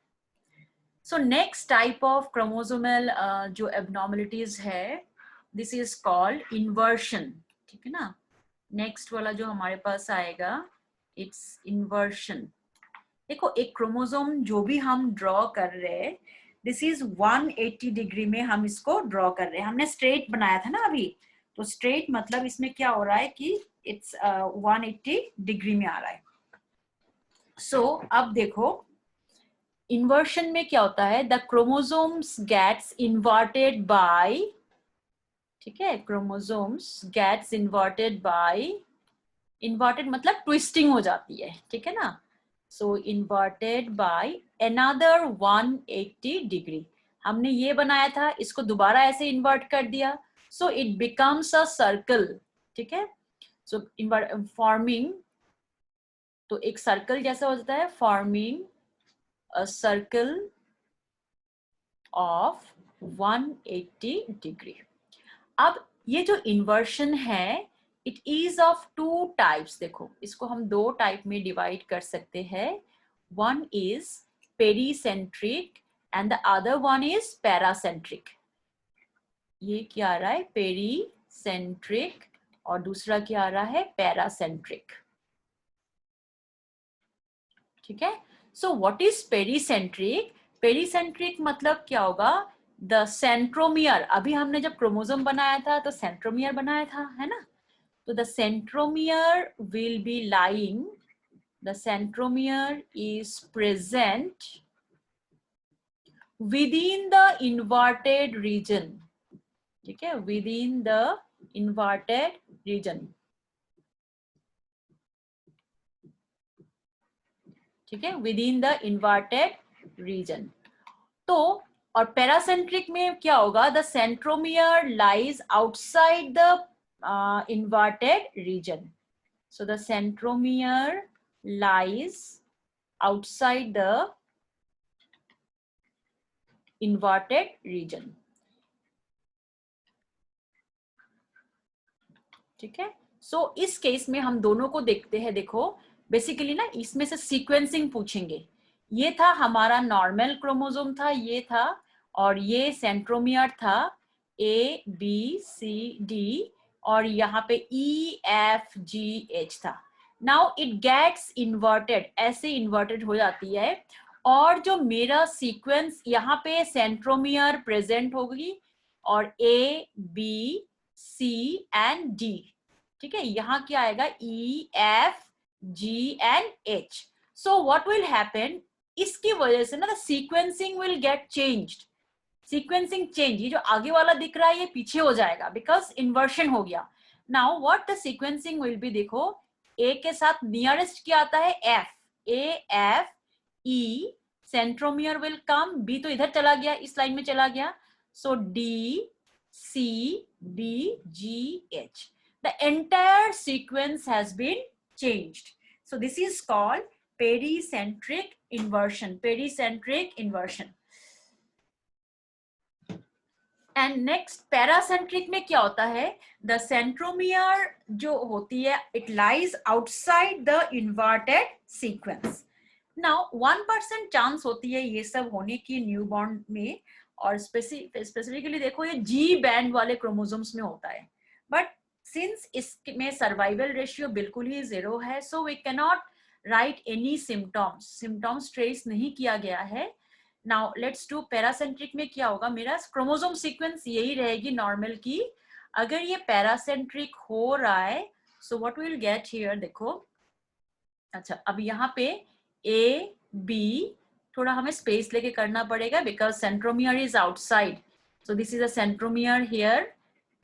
So next type of chromosomal जो एबनॉर्मलिटीज है, दिस इज कॉल्ड इन्वर्शन। ठीक है ना, नेक्स्ट वाला जो हमारे पास आएगा, इट्स इन्वर्शन। देखो एक क्रोमोसोम जो भी हम ड्रॉ कर रहे हैं, दिस इज 180 डिग्री में हम इसको ड्रॉ कर रहे हैं। हमने स्ट्रेट बनाया था ना अभी, तो स्ट्रेट मतलब इसमें क्या हो रहा है कि इट्स 180 डिग्री में आ रहा है। सो अब देखो इन्वर्शन में क्या होता है, the chromosomes gets inverted by, ठीक है, chromosomes gets inverted by, inverted मतलब ट्विस्टिंग हो जाती है, ठीक है ना, so inverted by another 180 degree. हमने ये बनाया था, इसको दोबारा ऐसे इन्वर्ट कर दिया, so it becomes a circle, ठीक है, सो फॉर्मिंग, तो एक सर्कल जैसा हो जाता है, forming a circle of 180 degree. अब ये जो इन्वर्शन है, it is of two types. देखो इसको हम दो टाइप में डिवाइड कर सकते हैं, one is pericentric and the other one is paracentric. ये क्या आ रहा है, पेरीसेंट्रिक, और दूसरा क्या आ रहा है, पैरासेंट्रिक, ठीक है। So what is pericentric, pericentric मतलब क्या होगा, द सेंट्रोमियर, अभी हमने जब क्रोमोसोम बनाया था तो सेंट्रोमियर बनाया था, है ना, तो the centromere will be lying, the centromere is present within the inverted region, ठीक है, within the inverted region, ठीक है, within the inverted region। तो और पैरासेंट्रिक में क्या होगा, the centromere lies outside the inverted region, so the centromere lies outside the inverted region, ठीक है। सो इस केस में हम दोनों को देखते हैं, देखो बेसिकली ना इसमें से सीक्वेंसिंग पूछेंगे, ये था हमारा नॉर्मल क्रोमोसोम था, ये था, और ये सेंट्रोमियर था, ए बी सी डी, और यहाँ पे ई एफ जी एच था। नाउ इट गेट्स इन्वर्टेड, ऐसे इन्वर्टेड हो जाती है, और जो मेरा सीक्वेंस यहाँ पे सेंट्रोमियर प्रेजेंट होगी, और A B C and D, ठीक है, यहाँ क्या आएगा, E F G and H. So what will happen, इसकी वजह से ना the sequencing will get changed, sequencing change, ये जो आगे वाला दिख रहा है ये पीछे हो जाएगा बिकॉज इन्वर्शन हो गया। Now what the sequencing will be, देखो ए के साथ नियरेस्ट क्या आता है, F, A F E, centromere will come, B तो इधर चला गया, इस लाइन में चला गया, so D C B G H, the entire sequence has been changed. So this is called pericentric inversion, pericentric inversion. And next paracentric में क्या होता है, the centromere जो होती है, it lies outside the inverted sequence. Now 1% chance होती है ये सब होने की न्यूबॉर्न में, और स्पेसिफिकली देखो ये जी बैंड वाले क्रोमोसोम्स में होता है, बट सिंस इसमें सर्वाइवल रेशियो बिल्कुल ही 0 है, so we can not write any symptoms, symptoms trace नहीं किया गया है। नाउ लेट्स डू पैरासेंट्रिक में क्या होगा, मेरा क्रोमोसोम सीक्वेंस यही रहेगी नॉर्मल की, अगर ये पैरासेंट्रिक हो रहा है, so what will get here, देखो अच्छा अब यहाँ पे ए बी, थोड़ा हमें स्पेस लेके करना पड़ेगा because centromere is outside, so this is a centromere here,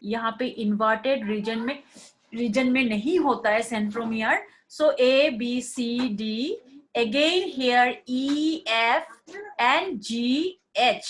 यहाँ पे इन्वर्टेड रीजन में नहीं होता है centromere, so A B C D, again here E, F and G, H.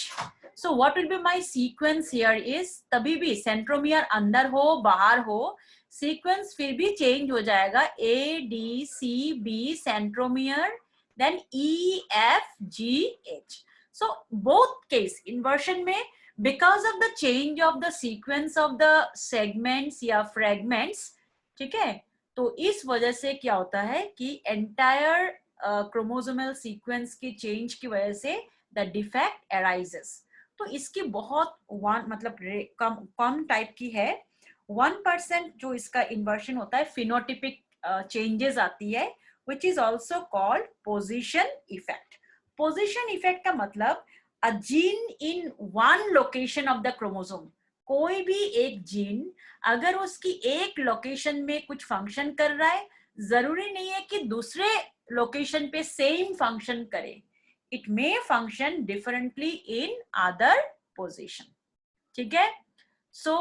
So what will be my sequence here is, तभी भी centromere अंदर हो बाहर हो, सीक्वेंस फिर भी चेंज हो जाएगा, A, D, C, B centromere, then E, F, G, H. So both case inversion में because of the change of the sequence of the segments या fragments, ठीक है, तो इस वजह से क्या होता है कि entire क्रोमोसोमल सीक्वेंस की चेंज की वजह से द डिफेक्ट अराइजेस। तो इसकी बहुत मतलब कम टाइप की है, 1% जो इसका इन्वर्शन होता है, फिनोटिपिक चेंजेस आती है, which is also called position effect. Position effect का मतलब a gene in one location of the chromosome, कोई भी एक जीन अगर उसकी एक लोकेशन में कुछ फंक्शन कर रहा है, जरूरी नहीं है कि दूसरे लोकेशन पे सेम फंक्शन करे, it may function differently in other position. ठीक है? So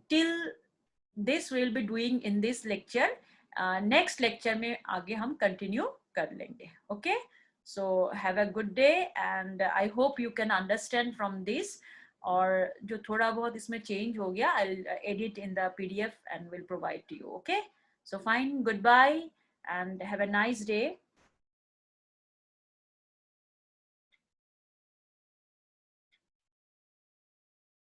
till this we'll be doing in this lecture. Next lecture में आगे हम continue कर लेंगे. Okay? So have a good day and I hope you can understand from this. और जो थोड़ा बहुत इसमें change हो गया, I'll edit in the PDF and will provide to you. Okay? So fine. Goodbye and have a nice day.